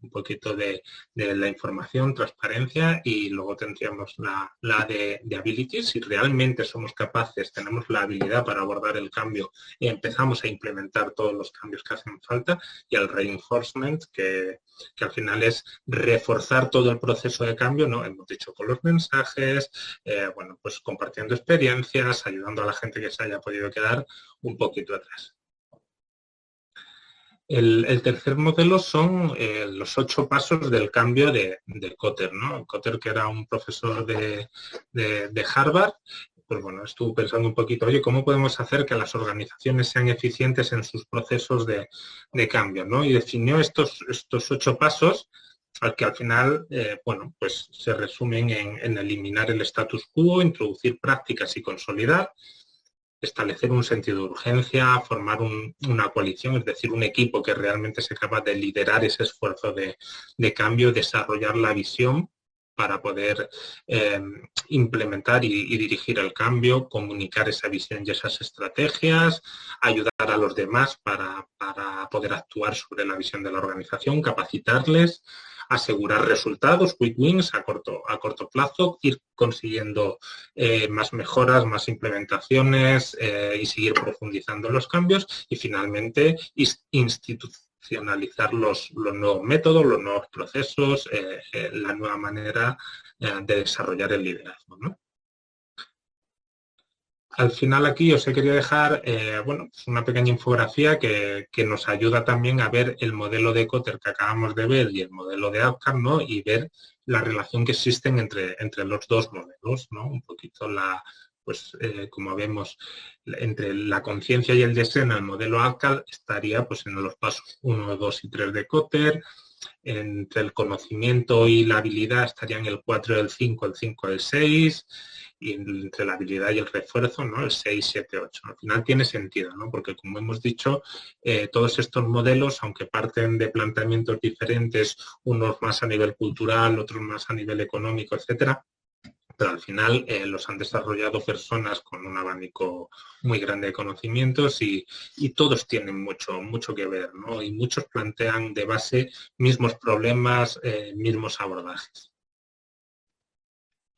un poquito de la información, transparencia, y luego tendríamos la de abilities. Si realmente somos capaces, tenemos la habilidad para abordar el cambio y empezamos a implementar todos los cambios que hacen falta, y el reinforcement, que al final es reforzar todo el proceso de cambio, ¿no?, hemos dicho con los mensajes, pues compartiendo experiencias, ayudando a la gente que se haya podido quedar un poquito atrás. El tercer modelo son los 8 pasos del cambio de Kotter, ¿no? Kotter, que era un profesor de Harvard, pues bueno, estuvo pensando un poquito, oye, ¿cómo podemos hacer que las organizaciones sean eficientes en sus procesos de cambio, ¿no? Y definió estos 8 pasos, al que al final, pues se resumen en eliminar el status quo, introducir prácticas y consolidar, establecer un sentido de urgencia, formar una coalición, es decir, un equipo que realmente sea capaz de liderar ese esfuerzo de cambio, desarrollar la visión para poder implementar y dirigir el cambio, comunicar esa visión y esas estrategias, ayudar a los demás para poder actuar sobre la visión de la organización, capacitarles, asegurar resultados, quick wins a corto plazo, ir consiguiendo más mejoras, más implementaciones y seguir profundizando en los cambios, y finalmente institucionalizar los nuevos métodos, los nuevos procesos, la nueva manera de desarrollar el liderazgo, ¿no? al final aquí os he querido dejar bueno, pues una pequeña infografía que nos ayuda también a ver el modelo de Kotter que acabamos de ver y el modelo de Outcome, ¿no? Y ver la relación que existen entre los dos modelos, ¿no? Un poquito pues como vemos, entre la conciencia y el deseo en el modelo Outcome estaría pues en los pasos 1, 2 y 3 de Kotter. Entre el conocimiento y la habilidad estarían el 4 y el 5, el 5 y el 6, y entre la habilidad y el refuerzo, ¿no? El 6, 7, 8. Al final tiene sentido, ¿no? Porque como hemos dicho, todos estos modelos, aunque parten de planteamientos diferentes, unos más a nivel cultural, otros más a nivel económico, etcétera, pero al final los han desarrollado personas con un abanico muy grande de conocimientos y todos tienen mucho que ver, ¿no? Y muchos plantean de base mismos problemas, mismos abordajes.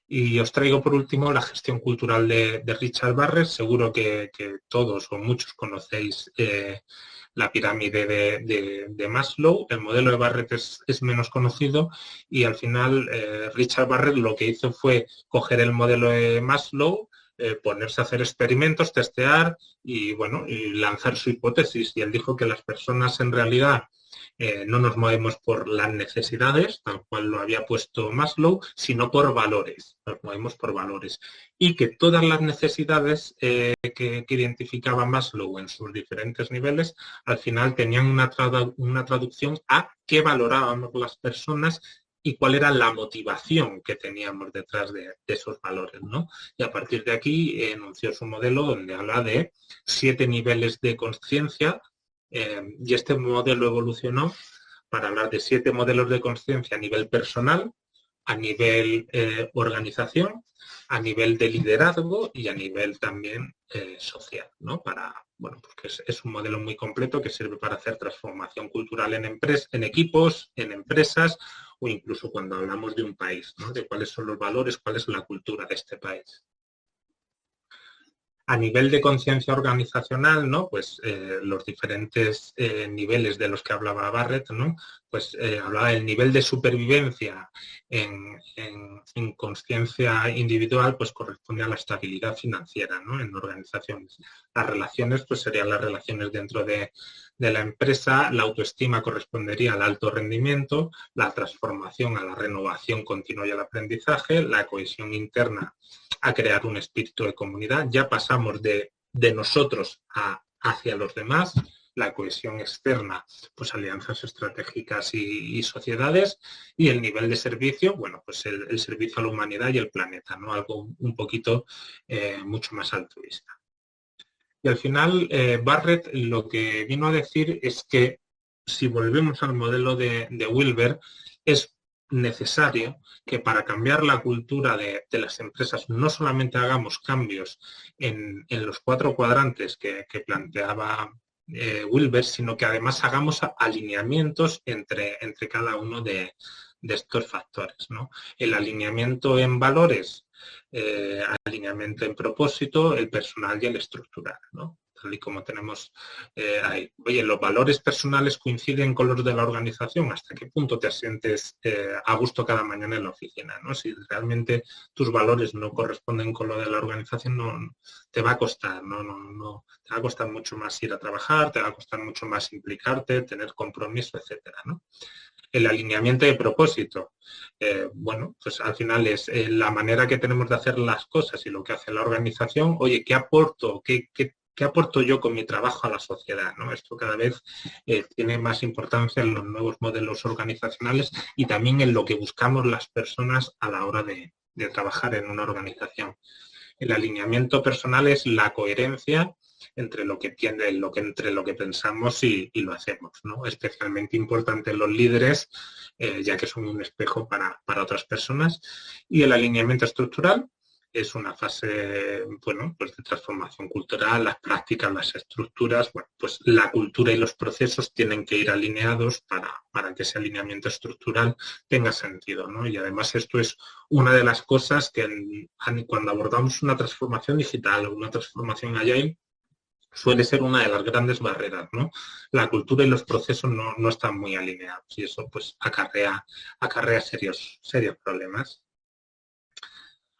Y os traigo por último la gestión cultural de Richard Barrett. Seguro que todos o muchos conocéis la pirámide de Maslow. El modelo de Barrett es menos conocido y al final Richard Barrett lo que hizo fue coger el modelo de Maslow, ponerse a hacer experimentos, testear y, bueno, y lanzar su hipótesis. Y él dijo que las personas en realidad no nos movemos por las necesidades, tal cual lo había puesto Maslow, sino por valores. Nos movemos por valores. Y que todas las necesidades que identificaba Maslow en sus diferentes niveles, al final tenían una traducción a qué valorábamos las personas y cuál era la motivación que teníamos detrás de esos valores, ¿no? Y a partir de aquí enunció su modelo donde habla de 7 niveles de conciencia. Y este modelo evolucionó para hablar de 7 modelos de conciencia a nivel personal, a nivel organización, a nivel de liderazgo y a nivel también social, ¿no? Bueno, porque es un modelo muy completo que sirve para hacer transformación cultural en equipos, en empresas o incluso cuando hablamos de un país, ¿no? De cuáles son los valores, cuál es la cultura de este país. A nivel de conciencia organizacional, ¿no? Pues los diferentes niveles de los que hablaba Barrett, ¿no? Pues hablaba del nivel de supervivencia en conciencia individual, pues corresponde a la estabilidad financiera, ¿no? En organizaciones. Las relaciones, pues serían las relaciones dentro de la empresa, la autoestima correspondería al alto rendimiento, la transformación a la renovación continua y al aprendizaje, la cohesión interna a crear un espíritu de comunidad. Ya pasamos de nosotros hacia los demás, la cohesión externa, pues alianzas estratégicas y sociedades, y el nivel de servicio, bueno, pues el servicio a la humanidad y el planeta, ¿no? Algo un poquito mucho más altruista. Y al final, Barrett lo que vino a decir es que si volvemos al modelo de Wilber, es necesario que para cambiar la cultura de las empresas no solamente hagamos cambios en los 4 cuadrantes que planteaba Wilber, sino que además hagamos alineamientos entre cada uno de estos factores, ¿no? El alineamiento en valores, alineamiento en propósito, el personal y el estructural, ¿no? Tal y como tenemos ahí. Oye, ¿los valores personales coinciden con los de la organización? ¿Hasta qué punto te sientes a gusto cada mañana en la oficina, ¿no? Si realmente tus valores no corresponden con lo de la organización, no te va a costar, no te va a costar mucho más ir a trabajar, te va a costar mucho más implicarte, tener compromiso, etcétera, ¿no? El alineamiento de propósito. Bueno, pues al final es la manera que tenemos de hacer las cosas y lo que hace la organización. Oye, ¿qué aporto? ¿Qué aporto yo con mi trabajo a la sociedad, ¿no? Esto cada vez tiene más importancia en los nuevos modelos organizacionales y también en lo que buscamos las personas a la hora de trabajar en una organización. El alineamiento personal es la coherencia entre lo que pensamos y lo hacemos, ¿no? Especialmente importante en los líderes, ya que son un espejo para otras personas. Y el alineamiento estructural es una fase, bueno, pues de transformación cultural, las prácticas, las estructuras, bueno, pues la cultura y los procesos tienen que ir alineados para que ese alineamiento estructural tenga sentido, ¿no? Y además esto es una de las cosas que cuando abordamos una transformación digital o una transformación agile, suele ser una de las grandes barreras, ¿no? La cultura y los procesos no están muy alineados y eso pues acarrea serios problemas.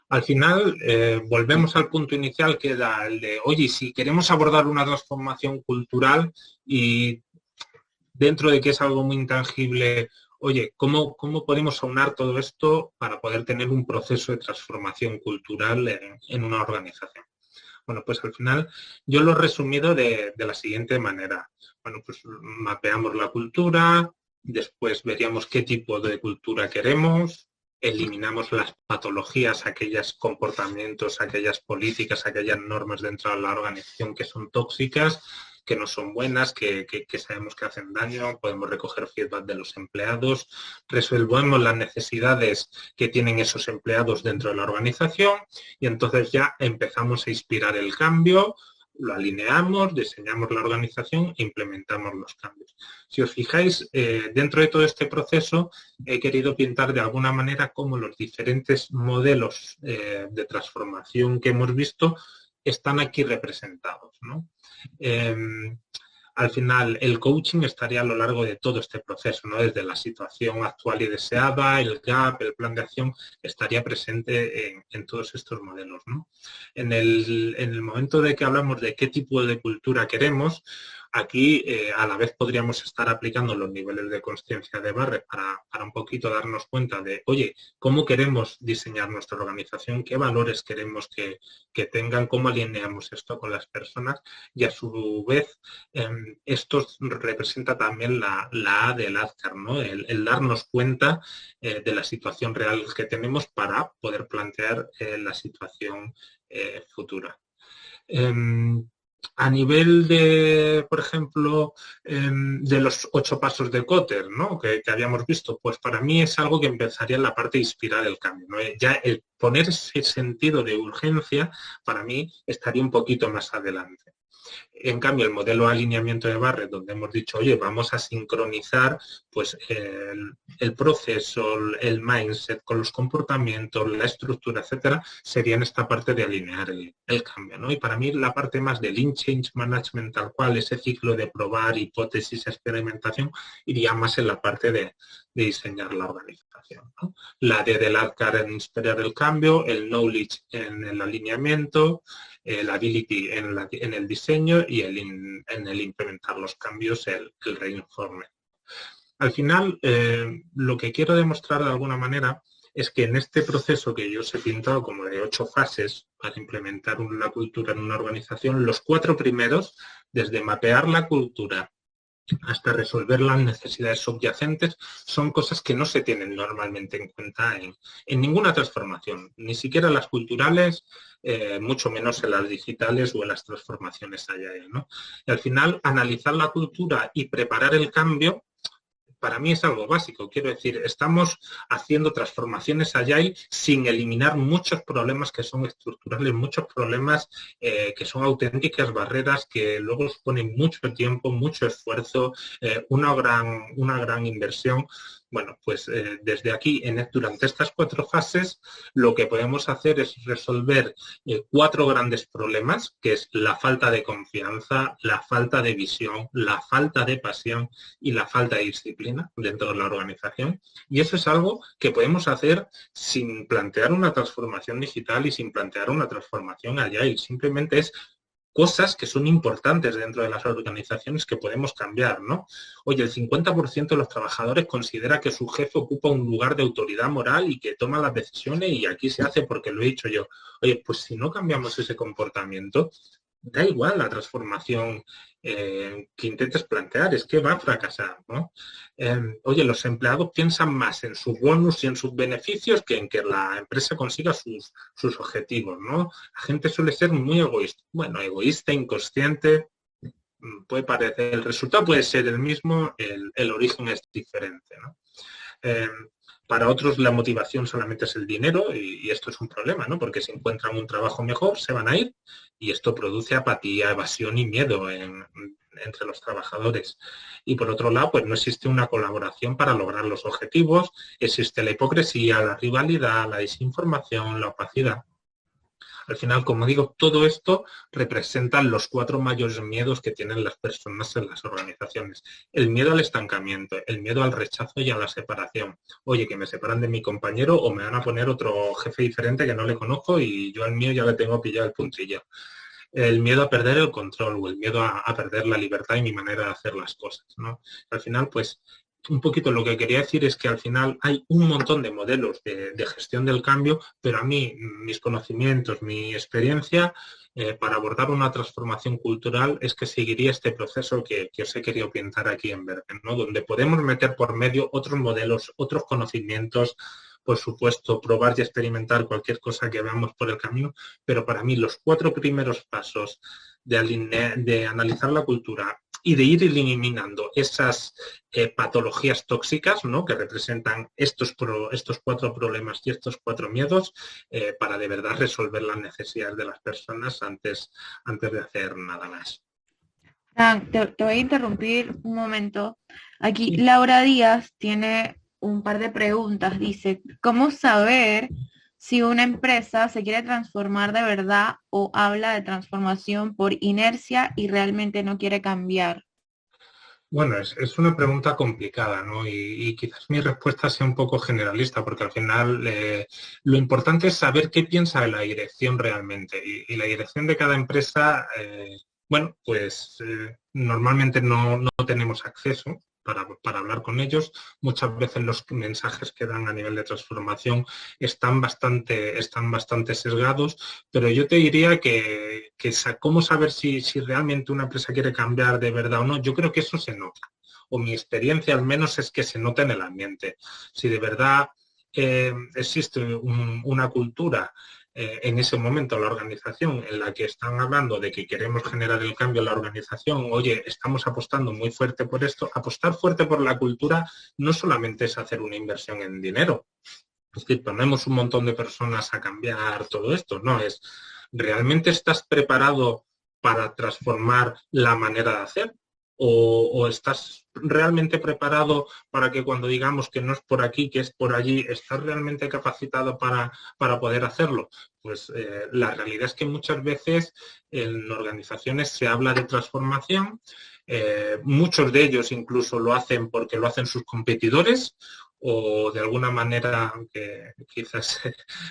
Al final, volvemos al punto inicial, que era el de, oye, si queremos abordar una transformación cultural y dentro de que es algo muy intangible, oye, ¿cómo podemos aunar todo esto para poder tener un proceso de transformación cultural en una organización? Bueno, pues al final yo lo he resumido de la siguiente manera. Bueno, pues mapeamos la cultura, después veríamos qué tipo de cultura queremos, eliminamos las patologías, aquellos comportamientos, aquellas políticas, aquellas normas dentro de la organización que son tóxicas, que no son buenas, que sabemos que hacen daño, podemos recoger feedback de los empleados, resolvemos las necesidades que tienen esos empleados dentro de la organización y entonces ya empezamos a inspirar el cambio, lo alineamos, diseñamos la organización e implementamos los cambios. Si os fijáis, dentro de todo este proceso he querido pintar de alguna manera cómo los diferentes modelos de transformación que hemos visto están aquí representados, ¿no? Al final, el coaching estaría a lo largo de todo este proceso, ¿no? Desde la situación actual y deseada, el gap, el plan de acción, estaría presente en todos estos modelos, ¿no? En el momento de que hablamos de qué tipo de cultura queremos, aquí a la vez podríamos estar aplicando los niveles de consciencia de Barrett para un poquito darnos cuenta de, oye, ¿cómo queremos diseñar nuestra organización? ¿Qué valores queremos que tengan? ¿Cómo alineamos esto con las personas? Y a su vez, esto representa también la A del Azkar, ¿no? El darnos cuenta de la situación real que tenemos para poder plantear la situación futura. A nivel de, por ejemplo, de los 8 pasos de Kotter, ¿no? que habíamos visto, pues para mí es algo que empezaría en la parte de inspirar el cambio, ¿no? Ya el poner ese sentido de urgencia, para mí, estaría un poquito más adelante. En cambio, el modelo de alineamiento de Barrett, donde hemos dicho, oye, vamos a sincronizar pues, el proceso, el mindset con los comportamientos, la estructura, etcétera, sería en esta parte de alinear el cambio, ¿no? Y para mí la parte más del Lean Change Management, tal cual, ese ciclo de probar, hipótesis, experimentación, iría más en la parte de diseñar la organización, ¿no? La D del Azkar en inspirar el cambio, el Knowledge en el alineamiento, el Ability en el diseño y en el implementar los cambios, el reinforcement. Al final, lo que quiero demostrar de alguna manera es que en este proceso que yo os he pintado como de 8 fases para implementar una cultura en una organización, los 4 primeros, desde mapear la cultura hasta resolver las necesidades subyacentes, son cosas que no se tienen normalmente en cuenta en ninguna transformación, ni siquiera las culturales, mucho menos en las digitales o en las transformaciones agile, ¿no? Y al final, analizar la cultura y preparar el cambio, para mí es algo básico. Quiero decir, estamos haciendo transformaciones agile sin eliminar muchos problemas que son estructurales, muchos problemas que son auténticas barreras que luego suponen mucho tiempo, mucho esfuerzo, una gran inversión. Bueno, pues desde aquí, durante estas 4 fases, lo que podemos hacer es resolver 4 grandes problemas, que es la falta de confianza, la falta de visión, la falta de pasión y la falta de disciplina dentro de la organización. Y eso es algo que podemos hacer sin plantear una transformación digital y sin plantear una transformación agile. Simplemente es cosas que son importantes dentro de las organizaciones que podemos cambiar, ¿no? Oye, el 50% de los trabajadores considera que su jefe ocupa un lugar de autoridad moral y que toma las decisiones y aquí se hace porque lo he dicho yo. Oye, pues si no cambiamos ese comportamiento, da igual la transformación que intentes plantear, es que va a fracasar, ¿no? Oye, los empleados piensan más en sus bonus y en sus beneficios que en que la empresa consiga sus objetivos, ¿no? La gente suele ser muy egoísta. Bueno, egoísta, inconsciente, puede parecer, el resultado puede ser el mismo, el origen es diferente, ¿no? Para otros la motivación solamente es el dinero y esto es un problema, ¿no? Porque si encuentran un trabajo mejor se van a ir y esto produce apatía, evasión y miedo entre los trabajadores. Y por otro lado, pues no existe una colaboración para lograr los objetivos, existe la hipocresía, la rivalidad, la desinformación, la opacidad. Al final, como digo, todo esto representa los 4 mayores miedos que tienen las personas en las organizaciones. El miedo al estancamiento, el miedo al rechazo y a la separación. Oye, que me separan de mi compañero o me van a poner otro jefe diferente que no le conozco y yo al mío ya le tengo pillado el puntillo. El miedo a perder el control o el miedo a perder la libertad y mi manera de hacer las cosas, ¿no? Al final, pues, un poquito lo que quería decir es que al final hay un montón de modelos de gestión del cambio, pero a mí, mis conocimientos, mi experiencia para abordar una transformación cultural es que seguiría este proceso que os he querido pintar aquí en verde, ¿no? Donde podemos meter por medio otros modelos, otros conocimientos, por supuesto, probar y experimentar cualquier cosa que veamos por el camino, pero para mí los 4 primeros pasos de analizar la cultura y de ir eliminando esas patologías tóxicas, ¿no? Que representan estos 4 problemas y estos 4 miedos para de verdad resolver las necesidades de las personas antes de hacer nada más. Frank, te voy a interrumpir un momento. Aquí Laura Díaz tiene un par de preguntas. Dice, ¿cómo saber si una empresa se quiere transformar de verdad o habla de transformación por inercia y realmente no quiere cambiar? Bueno, es una pregunta complicada, ¿no? Y quizás mi respuesta sea un poco generalista, porque al final lo importante es saber qué piensa la dirección realmente. Y la dirección de cada empresa, bueno, pues normalmente no tenemos acceso para hablar con ellos. Muchas veces los mensajes que dan a nivel de transformación están bastante sesgados, pero yo te diría que cómo saber si realmente una empresa quiere cambiar de verdad o no, yo creo que eso se nota. O mi experiencia al menos es que se nota en el ambiente. Si de verdad existe una cultura en ese momento la organización en la que están hablando de que queremos generar el cambio en la organización, oye, estamos apostando muy fuerte por esto, apostar fuerte por la cultura no solamente es hacer una inversión en dinero, es que ponemos un montón de personas a cambiar todo esto, no, es ¿realmente estás preparado para transformar la manera de hacer? ¿O estás realmente preparado para que cuando digamos que no es por aquí, que es por allí, estás realmente capacitado para poder hacerlo? Pues la realidad es que muchas veces en organizaciones se habla de transformación, muchos de ellos incluso lo hacen porque lo hacen sus competidores o de alguna manera, aunque quizás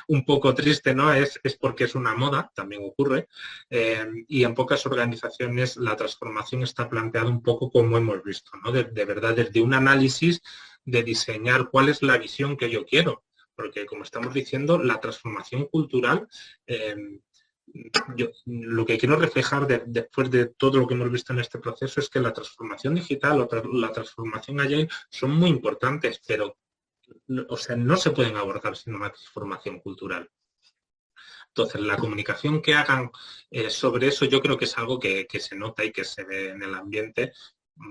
un poco triste, ¿no? Es porque es una moda, también ocurre, y en pocas organizaciones la transformación está planteada un poco como hemos visto, ¿no? De verdad, desde un análisis de diseñar cuál es la visión que yo quiero, porque como estamos diciendo, la transformación cultural yo lo que quiero reflejar después de todo lo que hemos visto en este proceso es que la transformación digital o la transformación agile son muy importantes, pero o sea, no se pueden abordar sin una transformación cultural. Entonces, la comunicación que hagan sobre eso yo creo que es algo que se nota y que se ve en el ambiente,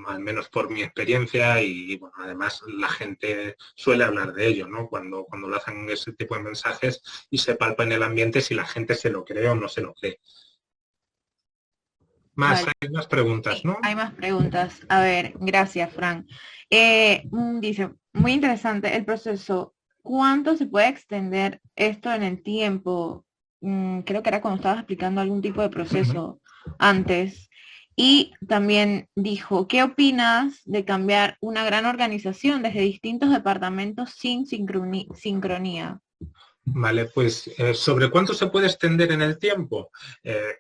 al menos por mi experiencia y bueno, además la gente suele hablar de ello, ¿no? Cuando lanzan ese tipo de mensajes y se palpa en el ambiente si la gente se lo cree o no se lo cree. Vale. Hay más preguntas, ¿no? Hay más preguntas. A ver, gracias, Fran. Dice, muy interesante el proceso. ¿Cuánto se puede extender esto en el tiempo? Creo que era cuando estabas explicando algún tipo de proceso antes. Y también dijo, ¿qué opinas de cambiar una gran organización desde distintos departamentos sin sincronía? Vale, pues ¿sobre cuánto se puede extender en el tiempo?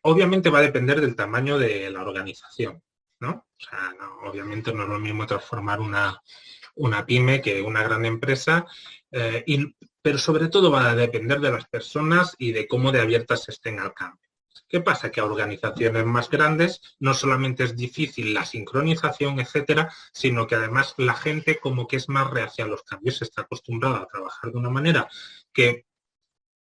Obviamente va a depender del tamaño de la organización, ¿no? O sea, obviamente no es lo mismo transformar una pyme que una gran empresa, pero sobre todo va a depender de las personas y de cómo de abiertas estén al cambio. ¿Qué pasa? Que a organizaciones más grandes no solamente es difícil la sincronización, etcétera, sino que además la gente como que es más reacia a los cambios, está acostumbrada a trabajar de una manera que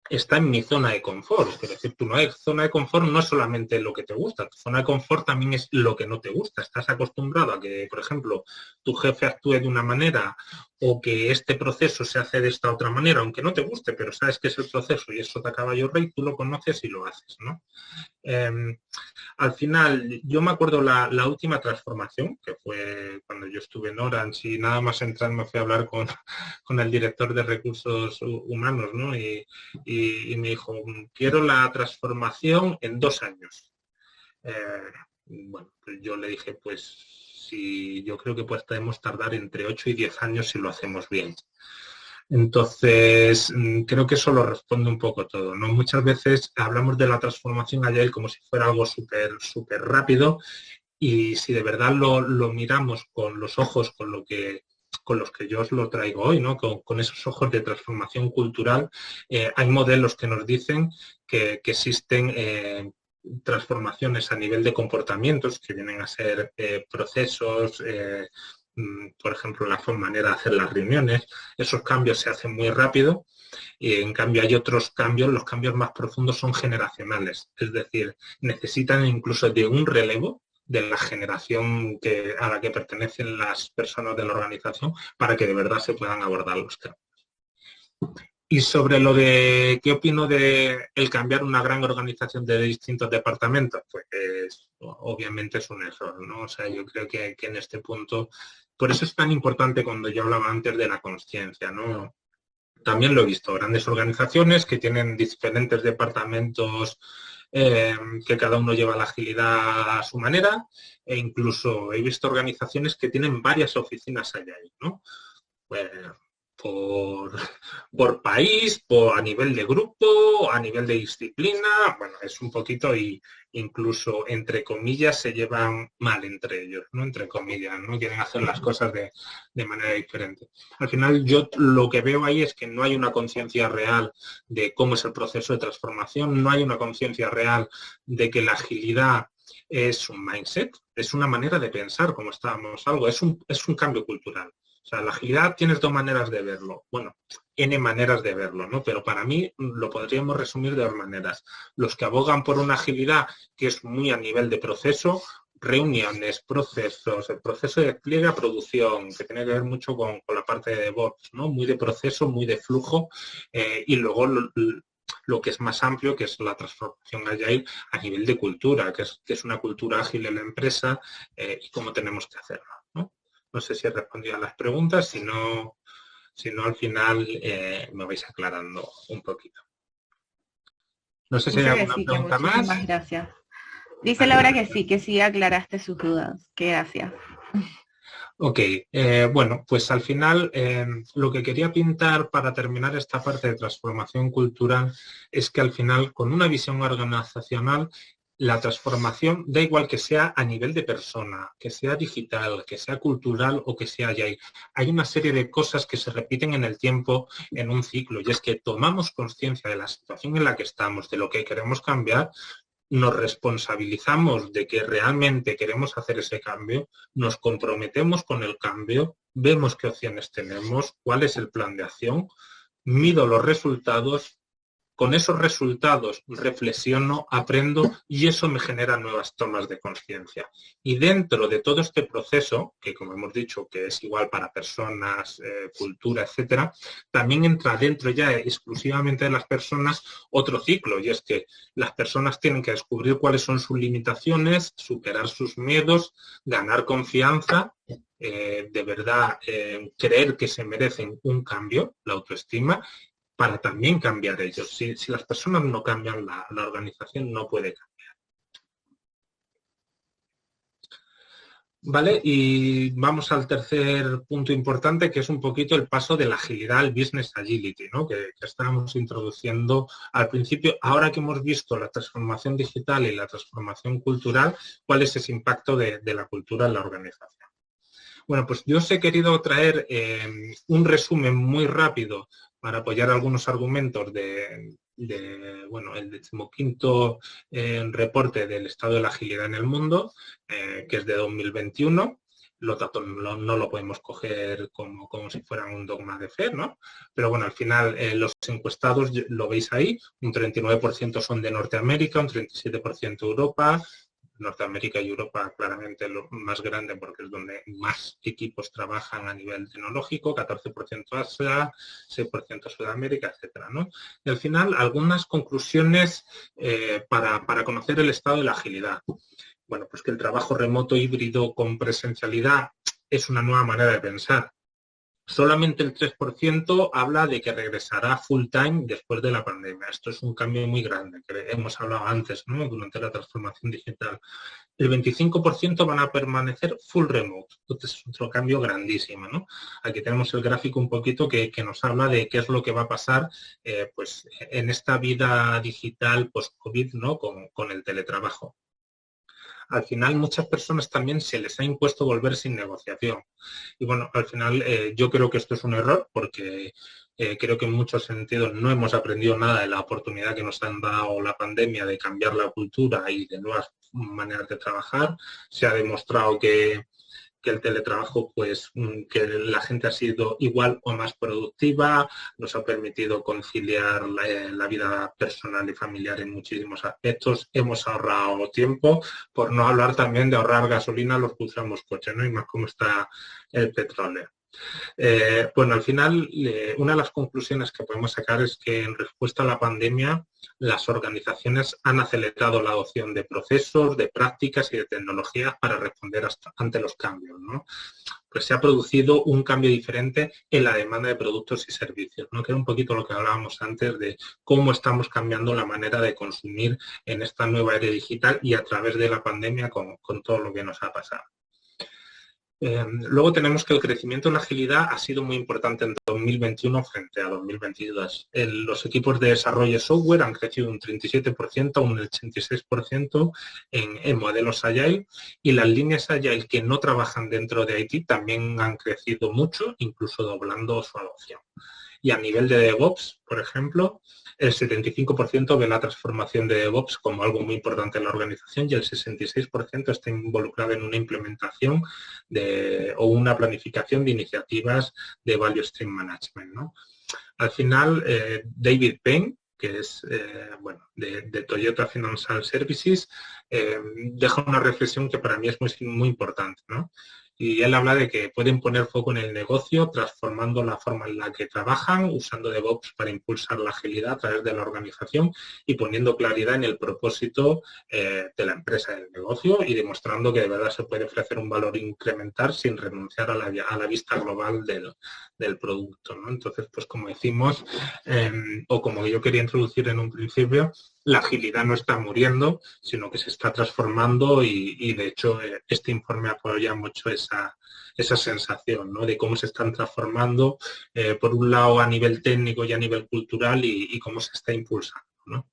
está en mi zona de confort. Es decir, tu zona de confort no es solamente lo que te gusta, tu zona de confort también es lo que no te gusta. Estás acostumbrado a que, por ejemplo, tu jefe actúe de una manera o que este proceso se hace de esta otra manera, aunque no te guste, pero sabes que es el proceso y es sota caballo rey, tú lo conoces y lo haces, ¿no? Al final, yo me acuerdo la última transformación, que fue cuando yo estuve en Orange y nada más entrar me fui a hablar con el director de recursos humanos, ¿no? Y me dijo, quiero la transformación en 2 años. Bueno, pues yo le dije, pues si yo creo que podemos tardar entre 8 y 10 años si lo hacemos bien. Entonces, creo que eso lo responde un poco todo, ¿no? Muchas veces hablamos de la transformación Agile como si fuera algo súper rápido y si de verdad lo miramos con los ojos con los que yo os lo traigo hoy, ¿no? Con esos ojos de transformación cultural, hay modelos que nos dicen que existen transformaciones a nivel de comportamientos que vienen a ser procesos, por ejemplo, la manera de hacer las reuniones. Esos cambios se hacen muy rápido y en cambio hay otros cambios, los cambios más profundos son generacionales, es decir, necesitan incluso de un relevo de la generación a la que pertenecen las personas de la organización para que de verdad se puedan abordar los cambios. Y sobre lo de qué opino de el cambiar una gran organización de distintos departamentos, pues obviamente es un error, ¿no? O sea, yo creo que en este punto, por eso es tan importante cuando yo hablaba antes de la consciencia, ¿no? También lo he visto, grandes organizaciones que tienen diferentes departamentos que cada uno lleva la agilidad a su manera, e incluso he visto organizaciones que tienen varias oficinas allá, ¿no? Pues, por país, a nivel de grupo, a nivel de disciplina, bueno, es un poquito y incluso entre comillas se llevan mal entre ellos, ¿no? Entre comillas, ¿no? Quieren hacer las cosas de manera diferente. Al final yo lo que veo ahí es que no hay una conciencia real de cómo es el proceso de transformación, no hay una conciencia real de que la agilidad es un mindset, es una manera de pensar, como estábamos algo, es un cambio cultural. O sea, la agilidad tienes 2 maneras de verlo. Bueno, N maneras de verlo, ¿no? Pero para mí lo podríamos resumir de 2 maneras. Los que abogan por una agilidad que es muy a nivel de proceso, reuniones, procesos, el proceso de despliegue a producción, que tiene que ver mucho con la parte de DevOps, ¿no? Muy de proceso, muy de flujo, y luego lo que es más amplio, que es la transformación Agile a nivel de cultura, que es una cultura ágil en la empresa y cómo tenemos que hacerlo, ¿no? No sé si he respondido a las preguntas, si no al final me vais aclarando un poquito. No sé si hay Dice que alguna sí, que pregunta más. muchísimas gracias. Dice Laura que sí aclaraste sus dudas. Que gracias. Ok, bueno, pues al final lo que quería pintar para terminar esta parte de transformación cultural es que al final con una visión organizacional la transformación da igual que sea a nivel de persona, que sea digital, que sea cultural o que sea agile. Hay una serie de cosas que se repiten en el tiempo en un ciclo y es que tomamos conciencia de la situación en la que estamos, de lo que queremos cambiar, nos responsabilizamos de que realmente queremos hacer ese cambio, nos comprometemos con el cambio, vemos qué opciones tenemos, cuál es el plan de acción, mido los resultados, con esos resultados reflexiono, aprendo y eso me genera nuevas tomas de conciencia. Y dentro de todo este proceso, que como hemos dicho que es igual para personas, cultura, etcétera, también entra dentro ya exclusivamente de las personas otro ciclo y es que las personas tienen que descubrir cuáles son sus limitaciones, superar sus miedos, ganar confianza, de verdad creer que se merecen un cambio, la autoestima, para también cambiar ellos. Si las personas no cambian, la organización no puede cambiar. ¿Vale? Y vamos al tercer punto importante, que es un poquito el paso de la agilidad al business agility, ¿no? que estábamos introduciendo al principio. Ahora que hemos visto la transformación digital y la transformación cultural, ¿cuál es ese impacto de la cultura en la organización? Bueno, pues yo os he querido traer un resumen muy rápido para apoyar algunos argumentos el 15º reporte del estado de la agilidad en el mundo, que es de 2021. Los datos no lo podemos coger como si fueran un dogma de fe, ¿no? Pero bueno, al final los encuestados, lo veis ahí, un 39% son de Norteamérica, un 37% Europa, Norteamérica y Europa claramente lo más grande porque es donde más equipos trabajan a nivel tecnológico, 14% Asia, 6% Sudamérica, etcétera, ¿no? Y al final, algunas conclusiones para conocer el estado de la agilidad. Bueno, pues que el trabajo remoto híbrido con presencialidad es una nueva manera de pensar. Solamente el 3% habla de que regresará full time después de la pandemia. Esto es un cambio muy grande, que hemos hablado antes, ¿no? Durante la transformación digital. El 25% van a permanecer full remote. Entonces es otro cambio grandísimo, ¿no? Aquí tenemos el gráfico un poquito que nos habla de qué es lo que va a pasar pues, en esta vida digital post-COVID, ¿no? Con el teletrabajo. Al final muchas personas también se les ha impuesto volver sin negociación. Y bueno, al final yo creo que esto es un error porque creo que en muchos sentidos no hemos aprendido nada de la oportunidad que nos han dado la pandemia de cambiar la cultura y de nuevas maneras de trabajar. Se ha demostrado que el teletrabajo, pues que la gente ha sido igual o más productiva, nos ha permitido conciliar la vida personal y familiar en muchísimos aspectos, hemos ahorrado tiempo, por no hablar también de ahorrar gasolina a los que usamos coche, ¿no? Y más cómo está el petróleo. Bueno, al final, una de las conclusiones que podemos sacar es que en respuesta a la pandemia, las organizaciones han acelerado la adopción de procesos, de prácticas y de tecnologías para responder ante los cambios, ¿no? Pues se ha producido un cambio diferente en la demanda de productos y servicios, ¿no? Que era un poquito lo que hablábamos antes de cómo estamos cambiando la manera de consumir en esta nueva era digital y a través de la pandemia con todo lo que nos ha pasado. Luego tenemos que el crecimiento en la agilidad ha sido muy importante en 2021 frente a 2022. Los equipos de desarrollo de software han crecido un 37%, un 86% en modelos Agile y las líneas Agile que no trabajan dentro de IT también han crecido mucho, incluso doblando su adopción. Y a nivel de DevOps, por ejemplo, el 75% ve la transformación de DevOps como algo muy importante en la organización y el 66% está involucrado en una implementación o una planificación de iniciativas de Value Stream Management, ¿no? Al final, David Payne, que es de Toyota Financial Services, deja una reflexión que para mí es muy importante, ¿no? Y él habla de que pueden poner foco en el negocio, transformando la forma en la que trabajan, usando DevOps para impulsar la agilidad a través de la organización y poniendo claridad en el propósito de la empresa, del negocio y demostrando que de verdad se puede ofrecer un valor incremental sin renunciar a la vista global del producto, ¿no? Entonces, pues como decimos, o como yo quería introducir en un principio, la agilidad no está muriendo, sino que se está transformando y de hecho este informe apoya mucho esa sensación, ¿no? De cómo se están transformando, por un lado a nivel técnico y a nivel cultural y cómo se está impulsando, ¿no?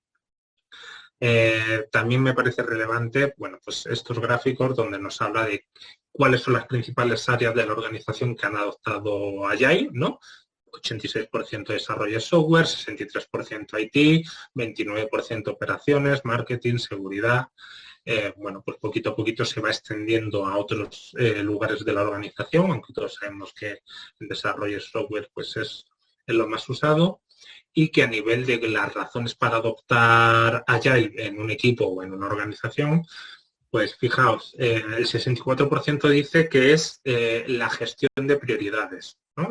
También me parece relevante, bueno, pues estos gráficos donde nos habla de cuáles son las principales áreas de la organización que han adoptado Agile, ¿no? 86% desarrollo de software, 63% IT, 29% operaciones, marketing, seguridad. Bueno, pues poquito a poquito se va extendiendo a otros lugares de la organización, aunque todos sabemos que el desarrollo de software pues es lo más usado y que a nivel de las razones para adoptar Agile en un equipo o en una organización, pues fijaos, el 64% dice que es la gestión de prioridades, ¿no?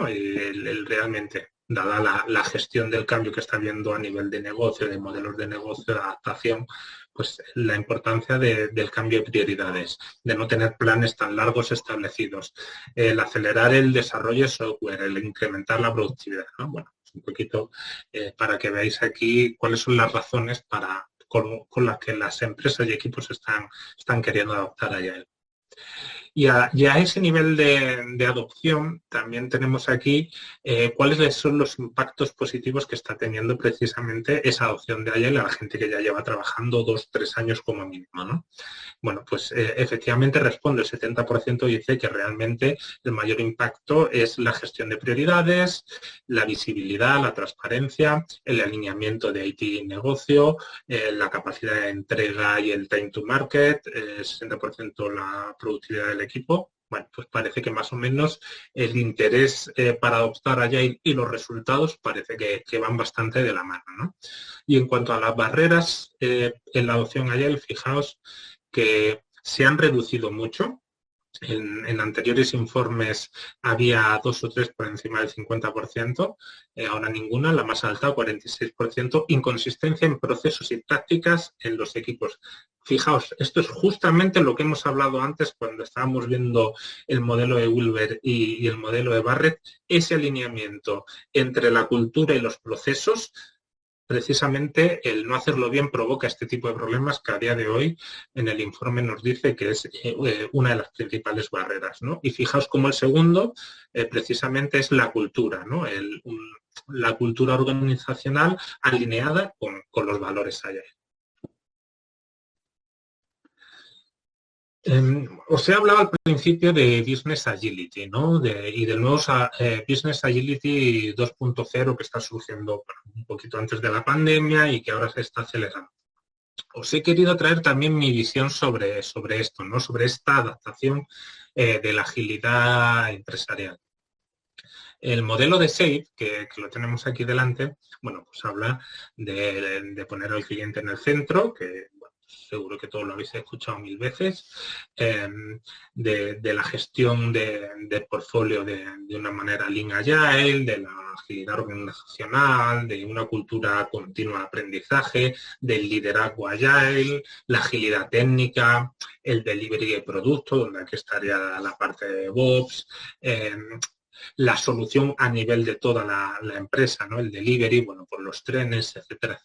Realmente, dada la gestión del cambio que está habiendo a nivel de negocio, de modelos de negocio, de adaptación, pues la importancia del cambio de prioridades, de no tener planes tan largos establecidos, el acelerar el desarrollo de software, el incrementar la productividad, ¿no? Bueno, un poquito para que veáis aquí cuáles son las razones con las que las empresas y equipos están queriendo adoptar Agile. Y a ese nivel de adopción también tenemos aquí cuáles son los impactos positivos que está teniendo precisamente esa adopción de Agile a la gente que ya lleva trabajando 2-3 años como mínimo, ¿no? Bueno, pues efectivamente responde, el 70% dice que realmente el mayor impacto es la gestión de prioridades, la visibilidad, la transparencia, el alineamiento de IT y negocio, la capacidad de entrega y el time to market, 60% la productividad del equipo. Bueno, pues parece que más o menos el interés para adoptar Agile y los resultados parece que van bastante de la mano, ¿no? Y en cuanto a las barreras en la adopción Agile, fijaos que se han reducido mucho. En anteriores informes había 2 o 3 por encima del 50%, ahora ninguna, la más alta, 46%, inconsistencia en procesos y prácticas en los equipos. Fijaos, esto es justamente lo que hemos hablado antes cuando estábamos viendo el modelo de Wilber y el modelo de Barrett, ese alineamiento entre la cultura y los procesos. Precisamente el no hacerlo bien provoca este tipo de problemas que a día de hoy en el informe nos dice que es una de las principales barreras, ¿no? Y fijaos como el segundo precisamente es la cultura, ¿no? La cultura organizacional alineada con los valores allá. Os he hablado al principio de Business Agility, ¿no? Y del nuevo Business Agility 2.0 que está surgiendo un poquito antes de la pandemia y que ahora se está acelerando. Os he querido traer también mi visión sobre esto, ¿no? Sobre esta adaptación de la agilidad empresarial. El modelo de SAFe, que lo tenemos aquí delante, bueno, pues habla de poner al cliente en el centro, que seguro que todos lo habéis escuchado 1000 veces, de la gestión de portfolio de una manera Lean Agile, de la agilidad organizacional, de una cultura continua de aprendizaje, del liderazgo Agile, la agilidad técnica, el delivery de producto, donde aquí estaría la parte de DevOps, la solución a nivel de toda la empresa, ¿no? El delivery, bueno, por los trenes, etcétera.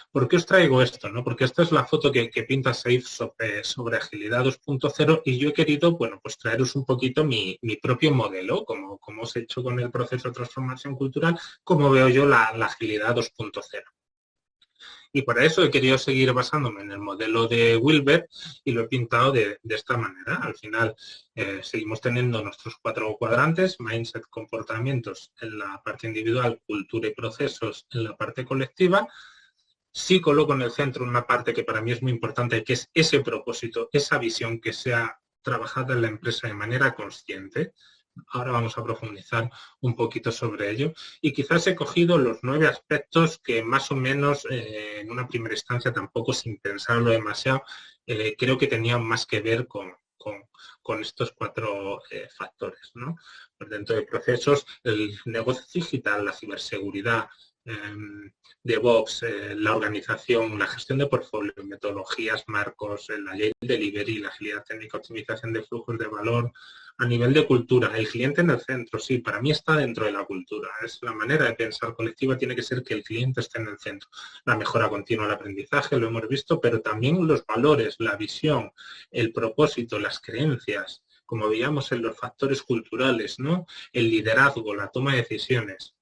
¿Por qué os traigo esto? ¿No? Porque esta es la foto que pinta SAFe sobre agilidad 2.0 y yo he querido, bueno, pues traeros un poquito mi propio modelo, como os he hecho con el proceso de transformación cultural, como veo yo la agilidad 2.0. Y para eso he querido seguir basándome en el modelo de Wilber y lo he pintado de esta manera. Al final seguimos teniendo nuestros 4 cuadrantes, mindset, comportamientos en la parte individual, cultura y procesos en la parte colectiva. Sí coloco en el centro una parte que para mí es muy importante, que es ese propósito, esa visión que sea trabajada en la empresa de manera consciente. Ahora vamos a profundizar un poquito sobre ello. Y quizás he cogido los 9 aspectos que más o menos en una primera instancia, tampoco sin pensarlo demasiado, creo que tenían más que ver con estos 4 factores, ¿no? Pues dentro de procesos, el negocio digital, la ciberseguridad, DevOps, la organización, la gestión de portfolio, metodologías, marcos, el Agile Delivery, la agilidad técnica, optimización de flujos de valor, a nivel de cultura, el cliente en el centro, sí, para mí está dentro de la cultura, es la manera de pensar colectiva, tiene que ser que el cliente esté en el centro. La mejora continua del aprendizaje, lo hemos visto, pero también los valores, la visión, el propósito, las creencias, como veíamos en los factores culturales, ¿no? El liderazgo, la toma de decisiones.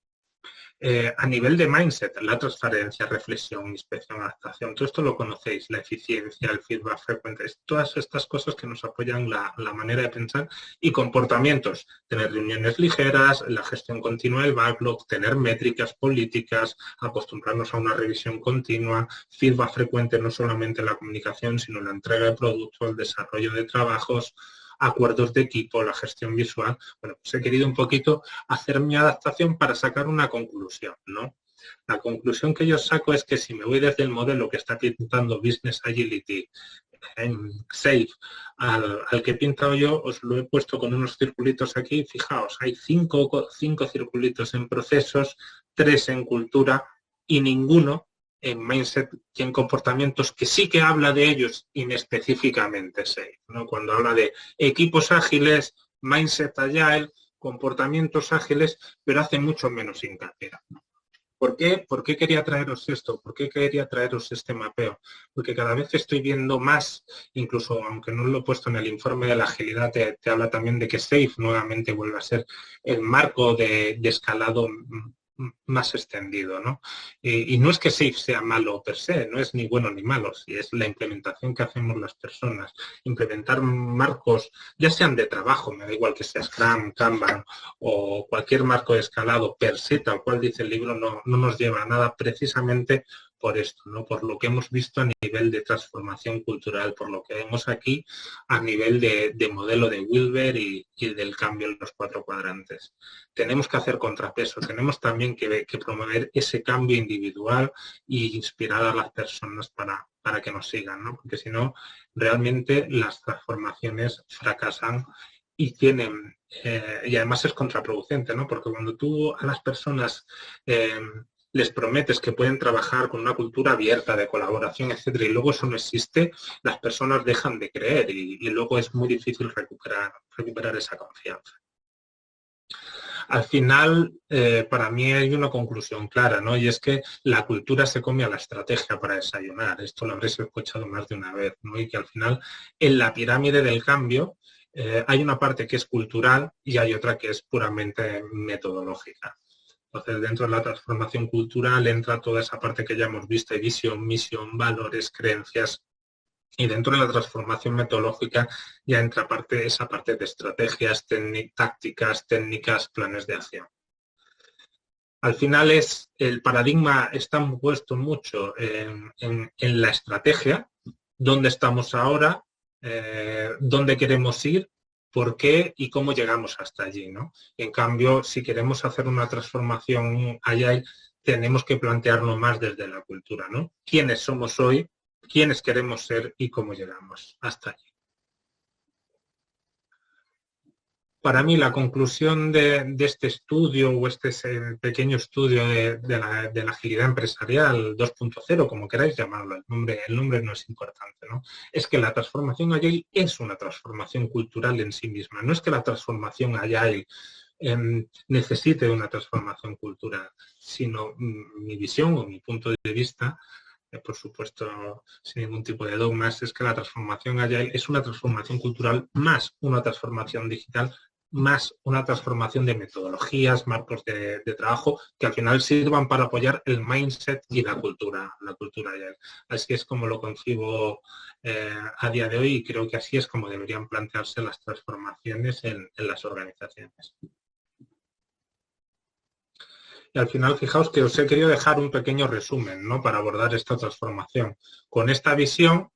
A nivel de mindset, la transparencia, reflexión, inspección, adaptación, todo esto lo conocéis, la eficiencia, el feedback frecuente, todas estas cosas que nos apoyan la manera de pensar y comportamientos, tener reuniones ligeras, la gestión continua del backlog, tener métricas políticas, acostumbrarnos a una revisión continua, feedback frecuente no solamente en la comunicación, sino en la entrega de productos, el desarrollo de trabajos, acuerdos de equipo, la gestión visual. Bueno, pues he querido un poquito hacer mi adaptación para sacar una conclusión, ¿no? La conclusión que yo saco es que si me voy desde el modelo que está pintando Business Agility en SAFe al que he pintado yo, os lo he puesto con unos circulitos aquí. Fijaos, hay 5 circulitos en procesos, 3 en cultura y ninguno en mindset y en comportamientos, que sí que habla de ellos inespecíficamente SAFe, ¿no? Cuando habla de equipos ágiles, mindset agile, comportamientos ágiles, pero hace mucho menos hincapié. ¿Por qué quería traeros esto? ¿Por qué quería traeros este mapeo? Porque cada vez estoy viendo más, incluso aunque no lo he puesto en el informe de la agilidad, te habla también de que SAFe nuevamente vuelve a ser el marco de escalado más extendido, ¿no? Y no es que SAFe sea malo per se, no es ni bueno ni malo, si es la implementación que hacemos las personas. Implementar marcos, ya sean de trabajo, me da igual que sea Scrum, Kanban o cualquier marco de escalado per se, tal cual dice el libro, no nos lleva a nada precisamente por esto, ¿no? Por lo que hemos visto a nivel de transformación cultural, por lo que vemos aquí a nivel de modelo de Wilber y del cambio en los 4 cuadrantes. Tenemos que hacer contrapeso, tenemos también que promover ese cambio individual e inspirar a las personas para que nos sigan, ¿no? Porque si no, realmente las transformaciones fracasan y tienen, y además es contraproducente, ¿no? Porque cuando tú a las personas les prometes que pueden trabajar con una cultura abierta, de colaboración, etcétera, y luego eso no existe, las personas dejan de creer y luego es muy difícil recuperar esa confianza. Al final, para mí hay una conclusión clara, ¿no? Y es que la cultura se come a la estrategia para desayunar. Esto lo habréis escuchado más de una vez, ¿no? Y que al final, en la pirámide del cambio, hay una parte que es cultural y hay otra que es puramente metodológica. Entonces, dentro de la transformación cultural entra toda esa parte que ya hemos visto, visión, misión, valores, creencias. Y dentro de la transformación metodológica ya entra esa parte de estrategias, tácticas, técnicas, planes de acción. Al final el paradigma está puesto mucho en la estrategia, dónde estamos ahora, dónde queremos ir, por qué y cómo llegamos hasta allí, ¿no? En cambio, si queremos hacer una transformación allá, tenemos que plantearlo más desde la cultura, ¿no? ¿Quiénes somos hoy? ¿Quiénes queremos ser y cómo llegamos hasta allí? Para mí la conclusión de este estudio o este pequeño estudio de la agilidad empresarial 2.0, como queráis llamarlo, el nombre no es importante, ¿no? Es que la transformación Agile es una transformación cultural en sí misma. No es que la transformación Agile necesite una transformación cultural, sino mi visión o mi punto de vista, por supuesto sin ningún tipo de dogmas, es que la transformación Agile es una transformación cultural más una transformación digital, más una transformación de metodologías, marcos de trabajo, que al final sirvan para apoyar el mindset y la cultura Agile. Así es como lo concibo a día de hoy y creo que así es como deberían plantearse las transformaciones en las organizaciones. Y al final, fijaos que os he querido dejar un pequeño resumen, ¿no? Para abordar esta transformación. Con esta visión,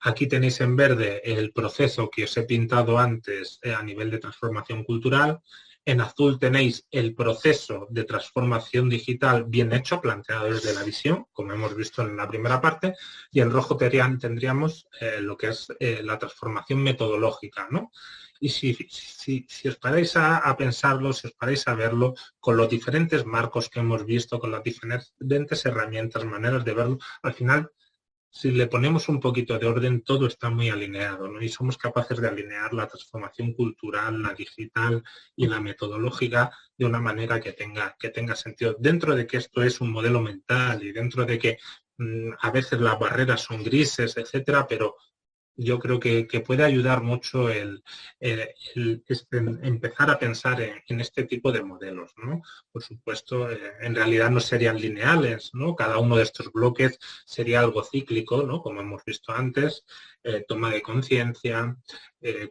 aquí tenéis en verde el proceso que os he pintado antes a nivel de transformación cultural. En azul tenéis el proceso de transformación digital bien hecho, planteado desde la visión, como hemos visto en la primera parte. Y en rojo tendríamos lo que es la transformación metodológica, ¿no? Y si os paráis a pensarlo, si os paráis a verlo, con los diferentes marcos que hemos visto, con las diferentes herramientas, maneras de verlo, al final, si le ponemos un poquito de orden, todo está muy alineado, ¿no? Y somos capaces de alinear la transformación cultural, la digital y la metodológica de una manera que tenga sentido. Dentro de que esto es un modelo mental y dentro de que a veces las barreras son grises, etcétera, pero yo creo que puede ayudar mucho empezar a pensar en este tipo de modelos, ¿no? Por supuesto, en realidad no serían lineales, ¿no? Cada uno de estos bloques sería algo cíclico, ¿no? Como hemos visto antes, toma de conciencia,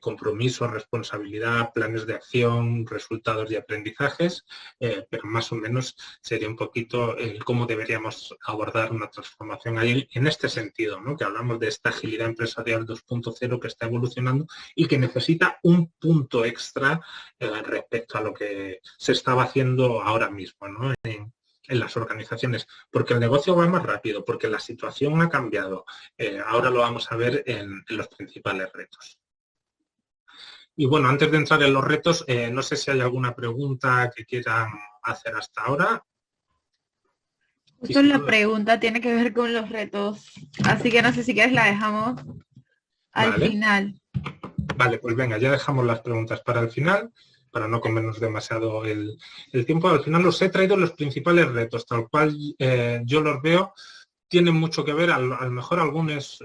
compromiso, responsabilidad, planes de acción, resultados y aprendizajes, pero más o menos sería un poquito cómo deberíamos abordar una transformación ahí en este sentido, ¿no? Que hablamos de esta agilidad empresarial 2.0 que está evolucionando y que necesita un punto extra respecto a lo que se estaba haciendo ahora mismo, ¿no? En las organizaciones, porque el negocio va más rápido, porque la situación ha cambiado. Ahora lo vamos a ver en los principales retos. Y bueno, antes de entrar en los retos, no sé si hay alguna pregunta que quieran hacer hasta ahora. Justo la pregunta tiene que ver con los retos, así que no sé si quieres la dejamos al final. Vale, pues venga, ya dejamos las preguntas para el final, para no comernos demasiado el tiempo. Al final os he traído los principales retos, tal cual yo los veo, tienen mucho que ver, a lo mejor algunos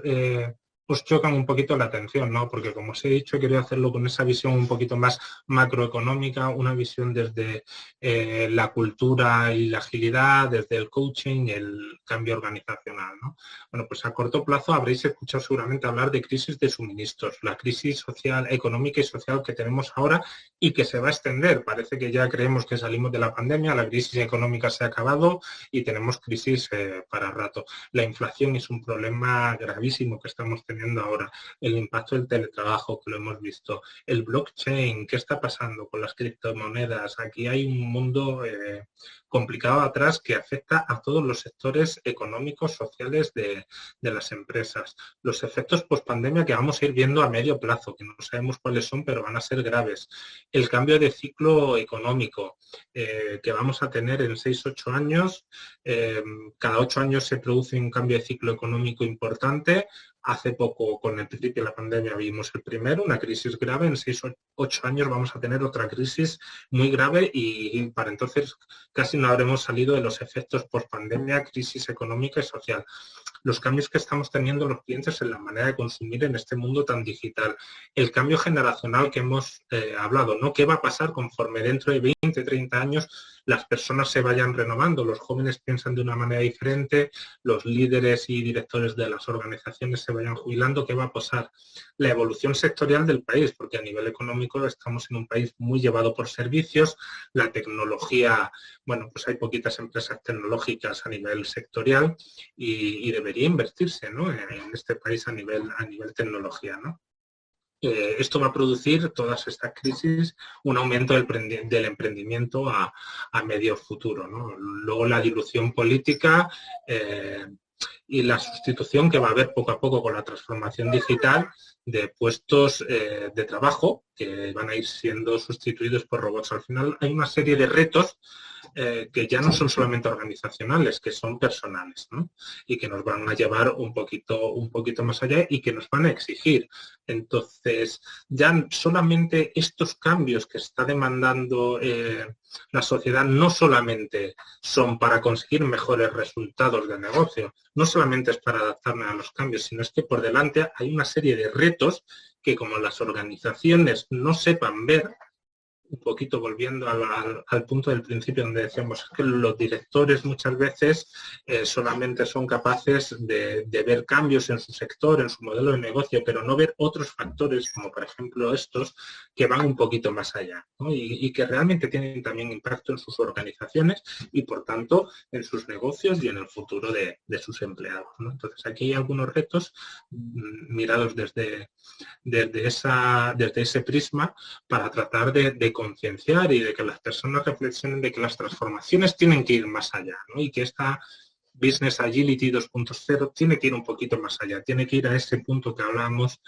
os chocan un poquito la atención, ¿no? Porque como os he dicho, he querido hacerlo con esa visión un poquito más macroeconómica, una visión desde la cultura y la agilidad, desde el coaching y el cambio organizacional, ¿no? Bueno, pues a corto plazo habréis escuchado seguramente hablar de crisis de suministros, la crisis social, económica y social que tenemos ahora y que se va a extender. Parece que ya creemos que salimos de la pandemia, la crisis económica se ha acabado y tenemos crisis para rato. La inflación es un problema gravísimo que estamos teniendo ahora. El impacto del teletrabajo, que lo hemos visto. El blockchain, ¿qué está pasando con las criptomonedas? Aquí hay un mundo complicado atrás que afecta a todos los sectores económicos, sociales de las empresas. Los efectos post-pandemia que vamos a ir viendo a medio plazo, que no sabemos cuáles son, pero van a ser graves. El cambio de ciclo económico que vamos a tener en 6-8 años. Cada 8 años se produce un cambio de ciclo económico importante. Hace poco, con el principio de la pandemia, vimos el primero, una crisis grave. En 6-8 años vamos a tener otra crisis muy grave y para entonces casi no habremos salido de los efectos post-pandemia, crisis económica y social. Los cambios que estamos teniendo los clientes en la manera de consumir en este mundo tan digital. El cambio generacional que hemos hablado, ¿no? ¿Qué va a pasar conforme dentro de 20, 30 años las personas se vayan renovando? Los jóvenes piensan de una manera diferente, los líderes y directores de las organizaciones se vayan jubilando. ¿Qué va a pasar? La evolución sectorial del país, porque a nivel económico estamos en un país muy llevado por servicios, la tecnología, bueno, pues hay poquitas empresas tecnológicas a nivel sectorial y debería invertirse, ¿no? En este país a nivel tecnología, ¿no? Esto va a producir, todas estas crisis, un aumento del emprendimiento a medio futuro, ¿no? Luego la dilución política y la sustitución que va a haber poco a poco con la transformación digital de puestos de trabajo que van a ir siendo sustituidos por robots. Al final hay una serie de retos que ya no son solamente organizacionales, que son personales, ¿no? Y que nos van a llevar un poquito más allá y que nos van a exigir. Entonces, ya solamente estos cambios que está demandando la sociedad no solamente son para conseguir mejores resultados de negocio, no solamente es para adaptarnos a los cambios, sino es que por delante hay una serie de retos que como las organizaciones no sepan ver, un poquito volviendo al punto del principio donde decíamos que los directores muchas veces solamente son capaces de ver cambios en su sector, en su modelo de negocio, pero no ver otros factores, como por ejemplo estos, que van un poquito más allá, ¿no? y que realmente tienen también impacto en sus organizaciones y por tanto en sus negocios y en el futuro de sus empleados, ¿no? Entonces aquí hay algunos retos mirados desde ese prisma para tratar de concienciar y de que las personas reflexionen de que las transformaciones tienen que ir más allá, ¿no? Y que esta Business Agility 2.0 tiene que ir un poquito más allá, tiene que ir a ese punto que hablábamos,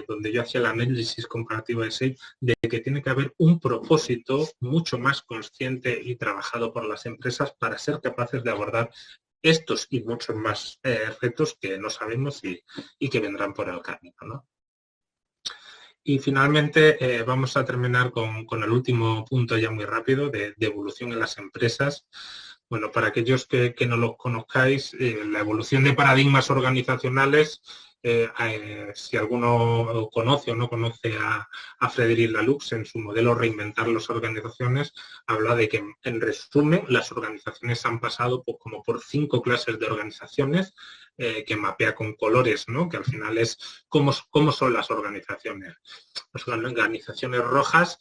donde yo hacía el análisis comparativo de SAFe, de que tiene que haber un propósito mucho más consciente y trabajado por las empresas para ser capaces de abordar estos y muchos más retos que no sabemos y que vendrán por el camino, ¿no? Y finalmente vamos a terminar con el último punto ya muy rápido de evolución en las empresas. Bueno, para aquellos que no lo conozcáis, la evolución de paradigmas organizacionales, si alguno conoce o no conoce a Frederic Laloux en su modelo Reinventar las organizaciones, habla de que, en resumen, las organizaciones han pasado como por 5 clases de organizaciones que mapea con colores, ¿no? Que al final es cómo son las organizaciones. Las organizaciones rojas,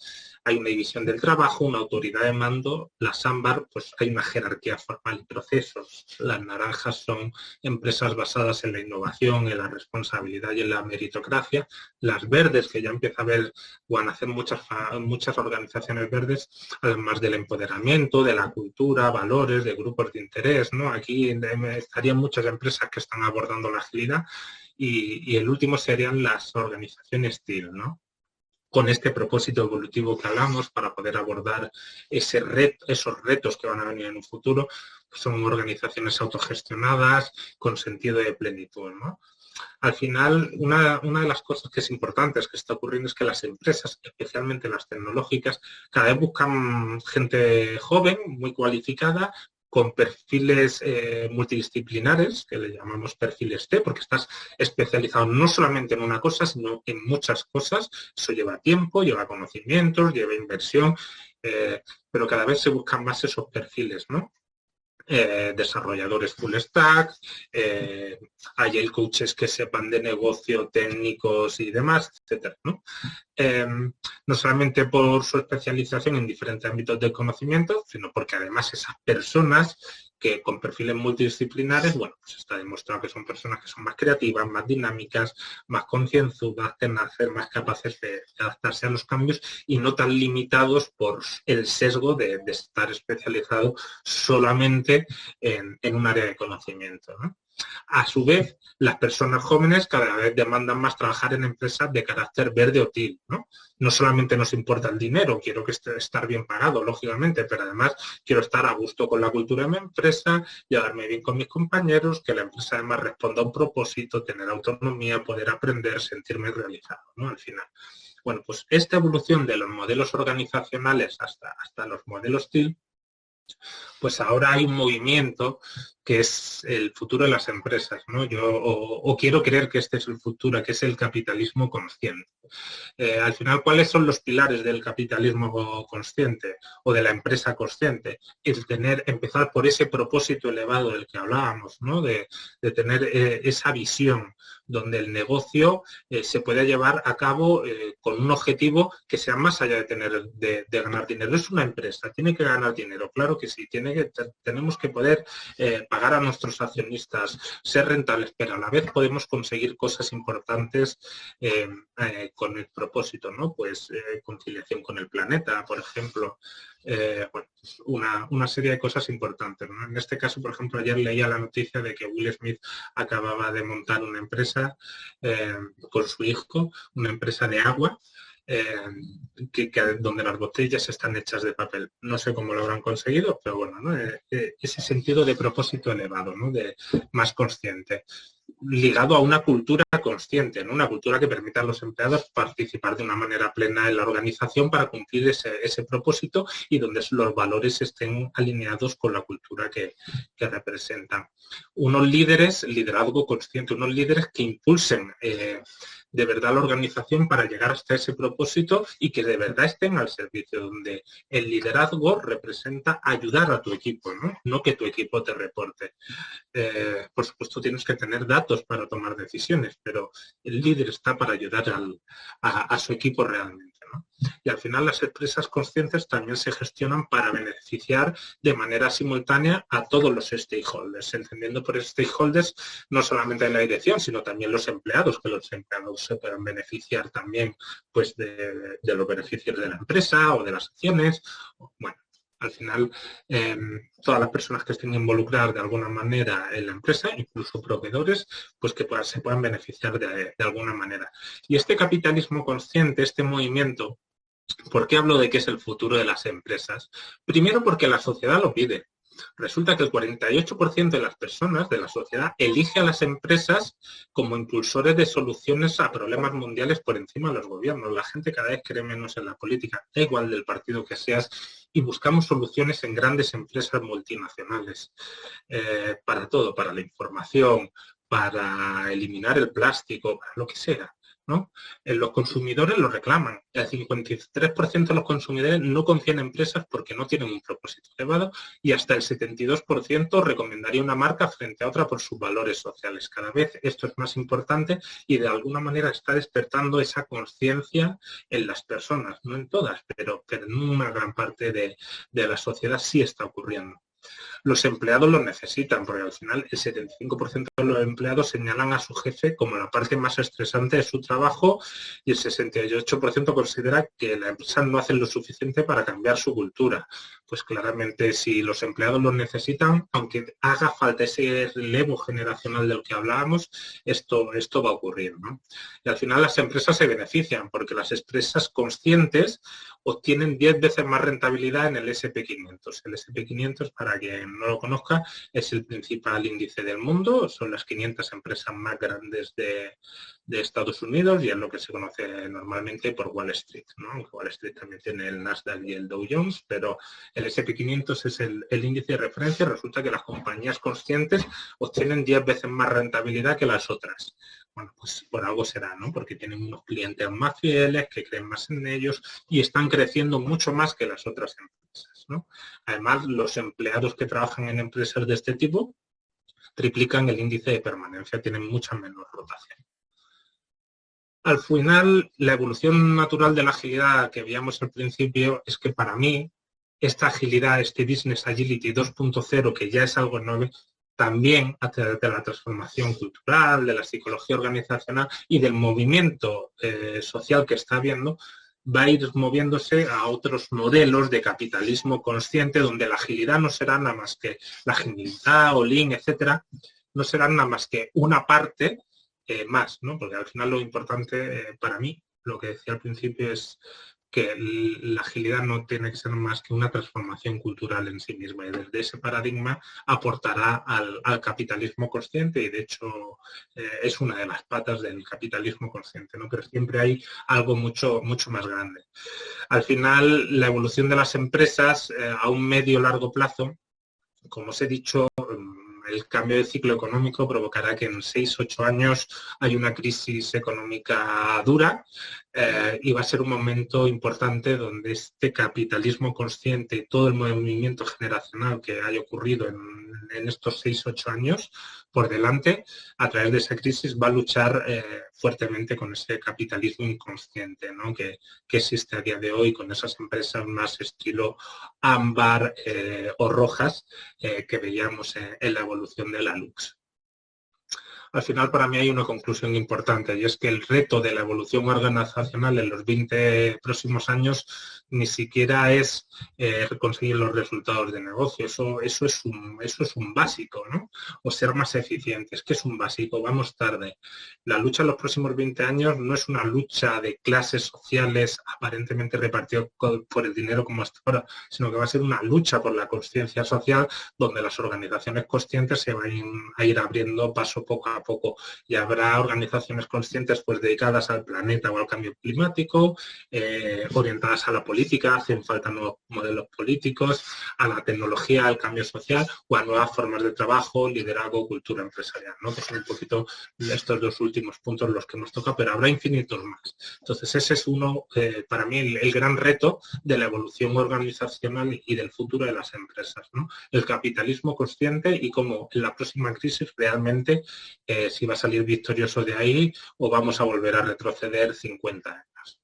hay una división del trabajo, una autoridad de mando. Las ámbar, pues hay una jerarquía formal y procesos. Las naranjas son empresas basadas en la innovación, en la responsabilidad y en la meritocracia. Las verdes, que ya empieza a haber o a nacer muchas organizaciones verdes, además del empoderamiento, de la cultura, valores, de grupos de interés, ¿no? Aquí estarían muchas empresas que están abordando la agilidad y el último serían las organizaciones TIL, ¿no? Con este propósito evolutivo que hablamos para poder abordar esos retos que van a venir en un futuro, que son organizaciones autogestionadas con sentido de plenitud, ¿no? Al final, una de las cosas que es importante que está ocurriendo es que las empresas, especialmente las tecnológicas, cada vez buscan gente joven, muy cualificada, con perfiles multidisciplinares, que le llamamos perfiles T, porque estás especializado no solamente en una cosa, sino en muchas cosas. Eso lleva tiempo, lleva conocimientos, lleva inversión, pero cada vez se buscan más esos perfiles, ¿no? Desarrolladores full stack, agile coaches que sepan de negocio, técnicos y demás, etcétera, ¿no? No solamente por su especialización en diferentes ámbitos del conocimiento, sino porque además esas personas que con perfiles multidisciplinares, bueno, pues está demostrado que son personas que son más creativas, más dinámicas, más concienzudas, tienden a ser más capaces de adaptarse a los cambios y no tan limitados por el sesgo de estar especializado solamente en un área de conocimiento, ¿no? A su vez, las personas jóvenes cada vez demandan más trabajar en empresas de carácter verde o TIL, ¿no? No solamente nos importa el dinero, quiero que estar bien pagado, lógicamente, pero además quiero estar a gusto con la cultura de mi empresa, llevarme bien con mis compañeros, que la empresa además responda a un propósito, tener autonomía, poder aprender, sentirme realizado, ¿no? Al final. Bueno, pues esta evolución de los modelos organizacionales hasta los modelos TIL, pues ahora hay un movimiento que es el futuro de las empresas, ¿no? Yo quiero creer que este es el futuro, que es el capitalismo consciente. Al final, ¿cuáles son los pilares del capitalismo consciente o de la empresa consciente? Empezar por ese propósito elevado del que hablábamos, ¿no? De tener esa visión donde el negocio se pueda llevar a cabo con un objetivo que sea más allá de ganar dinero. Es una empresa, tiene que ganar dinero, claro que sí, tenemos que poder pagar a nuestros accionistas, ser rentables, pero a la vez podemos conseguir cosas importantes con el propósito, ¿no? Pues conciliación con el planeta, por ejemplo, bueno, pues una serie de cosas importantes, ¿no? En este caso, por ejemplo, ayer leía la noticia de que Will Smith acababa de montar una empresa con su hijo, una empresa de agua, donde las botellas están hechas de papel. No sé cómo lo habrán conseguido, pero bueno, ¿no? Ese sentido de propósito elevado, ¿no? De más consciente, ligado a una cultura consciente, ¿no? Una cultura que permita a los empleados participar de una manera plena en la organización para cumplir ese propósito y donde los valores estén alineados con la cultura que representan. Unos líderes, liderazgo consciente, unos líderes que impulsen de verdad la organización para llegar hasta ese propósito y que de verdad estén al servicio, donde el liderazgo representa ayudar a tu equipo, no que tu equipo te reporte. Por supuesto tienes que tener datos para tomar decisiones, pero el líder está para ayudar a su equipo realmente, ¿no? Y al final las empresas conscientes también se gestionan para beneficiar de manera simultánea a todos los stakeholders, entendiendo por stakeholders no solamente la dirección, sino también los empleados, que los empleados se puedan beneficiar también pues de los beneficios de la empresa o de las acciones. Bueno, al final, todas las personas que estén involucradas de alguna manera en la empresa, incluso proveedores, pues que se puedan beneficiar de alguna manera. Y este capitalismo consciente, este movimiento, ¿por qué hablo de que es el futuro de las empresas? Primero porque la sociedad lo pide. Resulta que el 48% de las personas de la sociedad elige a las empresas como impulsores de soluciones a problemas mundiales por encima de los gobiernos. La gente cada vez cree menos en la política, da igual del partido que seas, y buscamos soluciones en grandes empresas multinacionales para todo, para la información, para eliminar el plástico, para lo que sea, ¿no? Los consumidores lo reclaman. El 53% de los consumidores no confían en empresas porque no tienen un propósito elevado y hasta el 72% recomendaría una marca frente a otra por sus valores sociales. Cada vez esto es más importante y de alguna manera está despertando esa conciencia en las personas, no en todas, pero en una gran parte de la sociedad sí está ocurriendo. Los empleados lo necesitan, porque al final el 75% de los empleados señalan a su jefe como la parte más estresante de su trabajo y el 68% considera que la empresa no hace lo suficiente para cambiar su cultura. Pues claramente si los empleados lo necesitan, aunque haga falta ese relevo generacional del que hablábamos, esto va a ocurrir, ¿no? Y al final las empresas se benefician porque las empresas conscientes obtienen 10 veces más rentabilidad en el SP500. El SP500, para para quien no lo conozca, es el principal índice del mundo, son las 500 empresas más grandes de Estados Unidos y es lo que se conoce normalmente por Wall Street, ¿no? Aunque Wall Street también tiene el Nasdaq y el Dow Jones, pero el S&P 500 es el índice de referencia. Resulta que las compañías conscientes obtienen 10 veces más rentabilidad que las otras. Bueno, pues por algo será, ¿no? Porque tienen unos clientes más fieles, que creen más en ellos y están creciendo mucho más que las otras empresas, ¿no? Además, los empleados que trabajan en empresas de este tipo triplican el índice de permanencia, tienen mucha menos rotación. Al final, la evolución natural de la agilidad que veíamos al principio es que para mí esta agilidad, este Business Agility 2.0, que ya es algo nuevo, también a través de la transformación cultural, de la psicología organizacional y del movimiento social que está habiendo, va a ir moviéndose a otros modelos de capitalismo consciente, donde la agilidad no será nada más que la agilidad o Lean, etcétera, no serán nada más que una parte más, ¿no? Porque al final lo importante para mí, lo que decía al principio, es que la agilidad no tiene que ser más que una transformación cultural en sí misma y desde ese paradigma aportará al capitalismo consciente y de hecho es una de las patas del capitalismo consciente, ¿no? Pero siempre hay algo mucho más grande. Al final, la evolución de las empresas a un medio largo plazo, como os he dicho, el cambio de ciclo económico provocará que en 6-8 años hay una crisis económica dura y va a ser un momento importante donde este capitalismo consciente y todo el movimiento generacional que haya ocurrido en estos 6-8 años por delante, a través de esa crisis va a luchar fuertemente con ese capitalismo inconsciente, ¿no? que existe a día de hoy con esas empresas más estilo ámbar o rojas que veíamos en la evolución de la Lux. Al final, para mí hay una conclusión importante y es que el reto de la evolución organizacional en los 20 próximos años ni siquiera es conseguir los resultados de negocio. Eso es un básico, ¿no? O ser más eficientes, que es un básico. Vamos tarde. La lucha en los próximos 20 años no es una lucha de clases sociales aparentemente repartidas por el dinero como hasta ahora, sino que va a ser una lucha por la conciencia social donde las organizaciones conscientes se van a ir abriendo paso poco a poco y habrá organizaciones conscientes pues dedicadas al planeta o al cambio climático, orientadas a la política, hacen falta nuevos modelos políticos, a la tecnología, al cambio social o a nuevas formas de trabajo, liderazgo, cultura empresarial, ¿no? Que son un poquito estos dos últimos puntos los que nos toca, pero habrá infinitos más. Entonces ese es uno, para mí, el gran reto de la evolución organizacional y del futuro de las empresas, ¿no? El capitalismo consciente y cómo en la próxima crisis realmente si va a salir victorioso de ahí o vamos a volver a retroceder 50 años.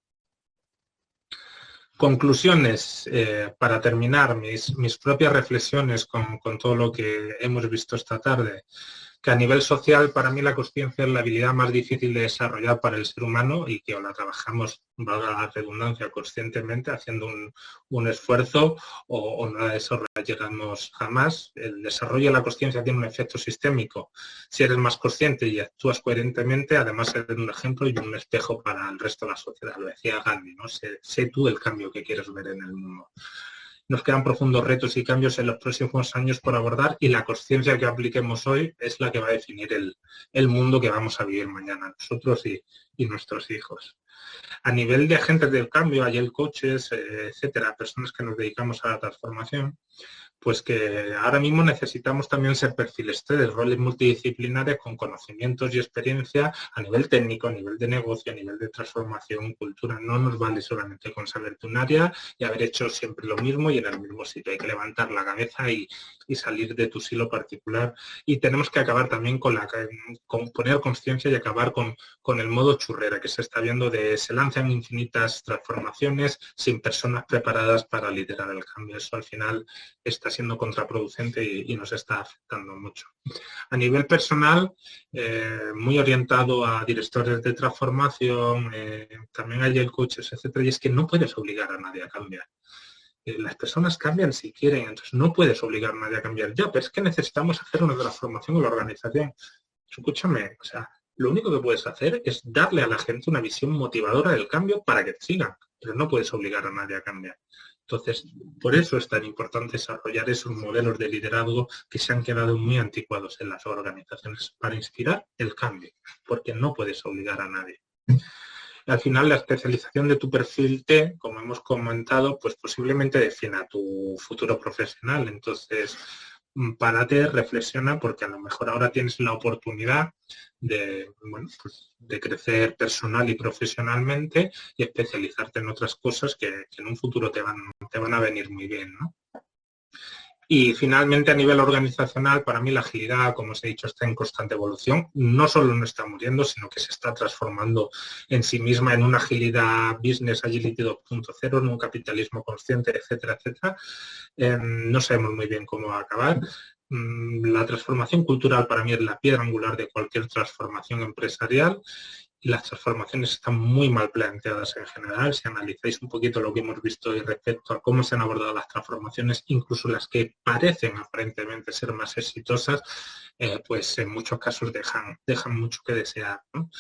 Conclusiones, para terminar, mis propias reflexiones con todo lo que hemos visto esta tarde. Que a nivel social, para mí la consciencia es la habilidad más difícil de desarrollar para el ser humano y que o la trabajamos, valga la redundancia, conscientemente, haciendo un esfuerzo o no la desarrollamos jamás. El desarrollo de la consciencia tiene un efecto sistémico. Si eres más consciente y actúas coherentemente, además eres un ejemplo y un espejo para el resto de la sociedad. Lo decía Gandhi, ¿no? Sé tú el cambio que quieres ver en el mundo. Nos quedan profundos retos y cambios en los próximos años por abordar y la consciencia que apliquemos hoy es la que va a definir el mundo que vamos a vivir mañana, nosotros y nuestros hijos. A nivel de agentes del cambio, hay el coaches, etcétera, personas que nos dedicamos a la transformación, pues que ahora mismo necesitamos también ser perfiles de roles multidisciplinares con conocimientos y experiencia a nivel técnico, a nivel de negocio, a nivel de transformación, cultura. No nos vale solamente con saberte un área y haber hecho siempre lo mismo y en el mismo sitio. Hay que levantar la cabeza y salir de tu silo particular. Y tenemos que acabar también con poner conciencia y acabar con el modo churrera que se está viendo de se lanzan infinitas transformaciones sin personas preparadas para liderar el cambio. Eso al final está siendo contraproducente y nos está afectando mucho. A nivel personal, muy orientado a directores de transformación, también hay el coaches, etcétera, y es que no puedes obligar a nadie a cambiar. Las personas cambian si quieren, entonces no puedes obligar a nadie a cambiar. Ya, pero es que necesitamos hacer una transformación en la organización. Escúchame, o sea, lo único que puedes hacer es darle a la gente una visión motivadora del cambio para que te sigan, pero no puedes obligar a nadie a cambiar. Entonces, por eso es tan importante desarrollar esos modelos de liderazgo que se han quedado muy anticuados en las organizaciones para inspirar el cambio, porque no puedes obligar a nadie. Al final, la especialización de tu perfil T, como hemos comentado, pues posiblemente defina tu futuro profesional. Entonces, párate, reflexiona, porque a lo mejor ahora tienes la oportunidad de, bueno, pues de crecer personal y profesionalmente y especializarte en otras cosas que en un futuro te van a venir muy bien, ¿no? Y finalmente, a nivel organizacional, para mí la agilidad, como os he dicho, está en constante evolución. No solo no está muriendo, sino que se está transformando en sí misma en una agilidad business agility 2.0, en un capitalismo consciente, etcétera, etcétera. No sabemos muy bien cómo va a acabar. La transformación cultural para mí es la piedra angular de cualquier transformación empresarial. Y las transformaciones están muy mal planteadas en general. Si analizáis un poquito lo que hemos visto hoy respecto a cómo se han abordado las transformaciones, incluso las que parecen aparentemente ser más exitosas, pues en muchos casos dejan mucho que desear, ¿no?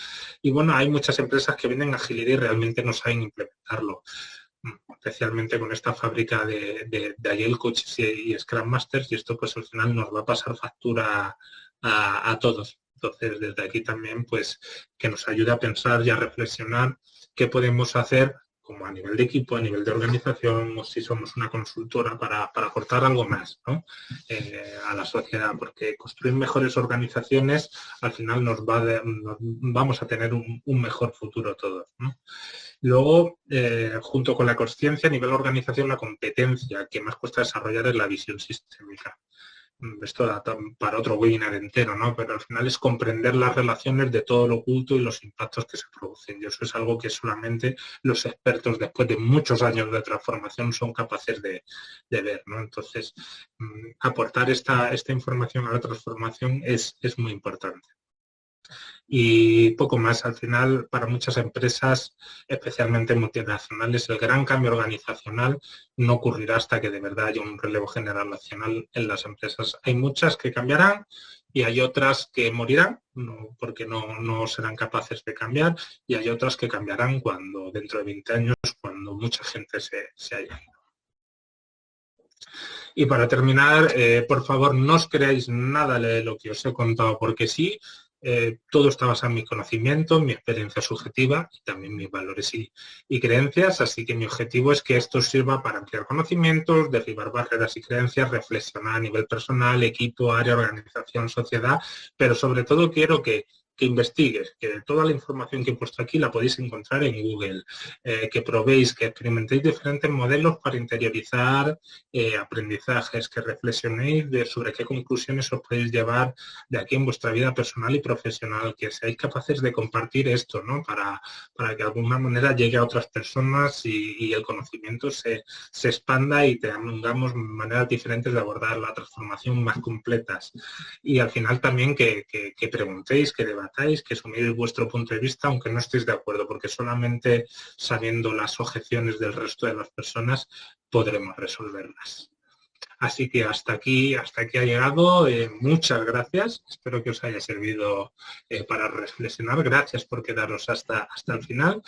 Y bueno, hay muchas empresas que venden agilidad y realmente no saben implementarlo, especialmente con esta fábrica de Agile Coaches y Scrum Masters, y esto pues al final nos va a pasar factura a todos. Entonces, desde aquí también, pues, que nos ayude a pensar y a reflexionar qué podemos hacer como a nivel de equipo, a nivel de organización, o si somos una consultora para aportar algo más, ¿no? A la sociedad, porque construir mejores organizaciones al final nos vamos a tener un mejor futuro todos, ¿no? Luego, junto con la consciencia, a nivel de organización, la competencia que más cuesta desarrollar es la visión sistémica. Esto da para otro webinar entero, ¿no? Pero al final es comprender las relaciones de todo lo oculto y los impactos que se producen. Y eso es algo que solamente los expertos, después de muchos años de transformación, son capaces de ver, ¿no? Entonces, aportar esta información a la transformación es muy importante. Y poco más. Al final, para muchas empresas, especialmente multinacionales, el gran cambio organizacional no ocurrirá hasta que de verdad haya un relevo generacional en las empresas. Hay muchas que cambiarán y hay otras que morirán porque no serán capaces de cambiar, y hay otras que cambiarán cuando dentro de 20 años, cuando mucha gente se haya ido. Y para terminar, por favor, no os creáis nada de lo que os he contado, porque sí, todo está basado en mi conocimiento, en mi experiencia subjetiva y también mis valores y creencias, así que mi objetivo es que esto sirva para ampliar conocimientos, derribar barreras y creencias, reflexionar a nivel personal, equipo, área, organización, sociedad, pero sobre todo quiero que investigues, que toda la información que he puesto aquí la podéis encontrar en Google, que probéis, que experimentéis diferentes modelos para interiorizar aprendizajes, que reflexionéis sobre qué conclusiones os podéis llevar de aquí en vuestra vida personal y profesional, que seáis capaces de compartir esto, ¿no? Para que de alguna manera llegue a otras personas y el conocimiento se expanda y tengamos maneras diferentes de abordar la transformación más completas. Y al final también que preguntéis, que debatáis, que asuméis vuestro punto de vista, aunque no estéis de acuerdo, porque solamente sabiendo las objeciones del resto de las personas podremos resolverlas. Así que hasta aquí ha llegado. Muchas gracias. Espero que os haya servido para reflexionar. Gracias por quedaros hasta el final.